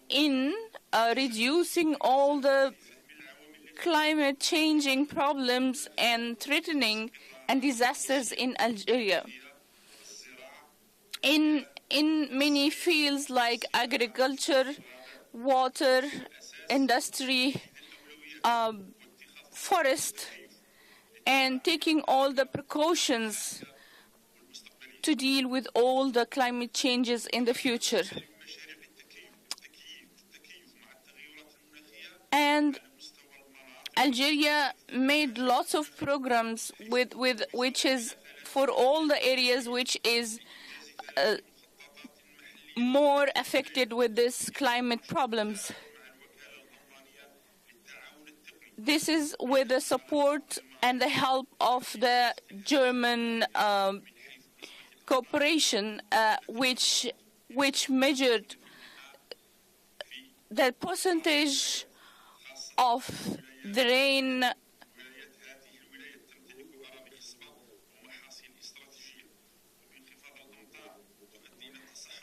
in reducing all the climate changing problems and threatening and disasters in Algeria. In many fields like agriculture, water, industry, forest, and taking all the precautions to deal with all the climate changes in the future. And Algeria made lots of programs which is for all the areas which is more affected with this climate problems. This is with the support and the help of the German cooperation, which measured the percentage of the rain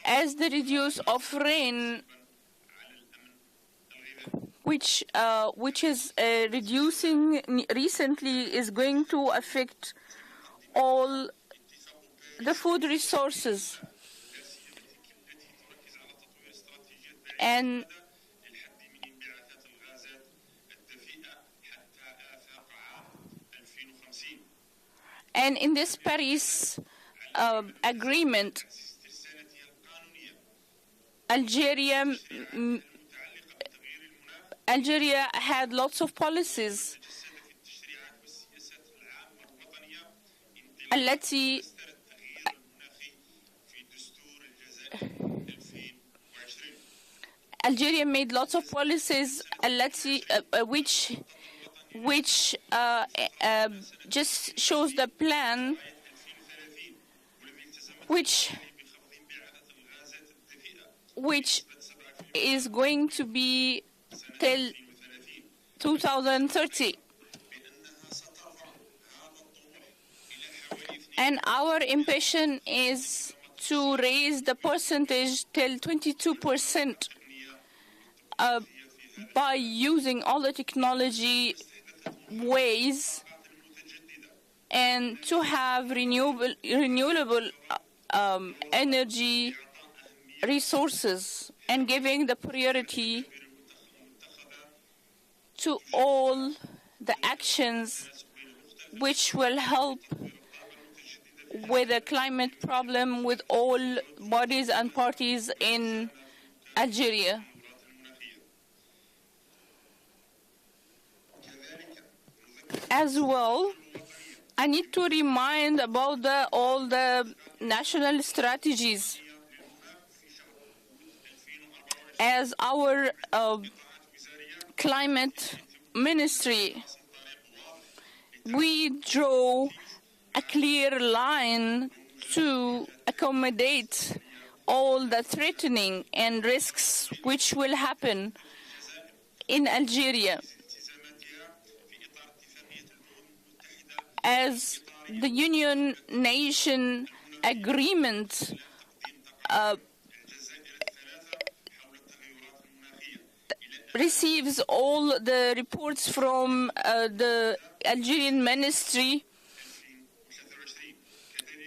as the reduce of rain, which is reducing recently, is going to affect all the food resources. And in this Paris agreement, Algeria had lots of policies Algeria made lots of policies which just shows the plan which is going to be till 2030. And our ambition is to raise the percentage till 22% by using all the technology ways and to have renewable energy resources, and giving the priority to all the actions which will help with the climate problem with all bodies and parties in Algeria. As well, I need to remind about all the national strategies. As our climate ministry, we draw a clear line to accommodate all the threatening and risks which will happen in Algeria. As the Union Nation agreement receives all the reports from the Algerian ministry,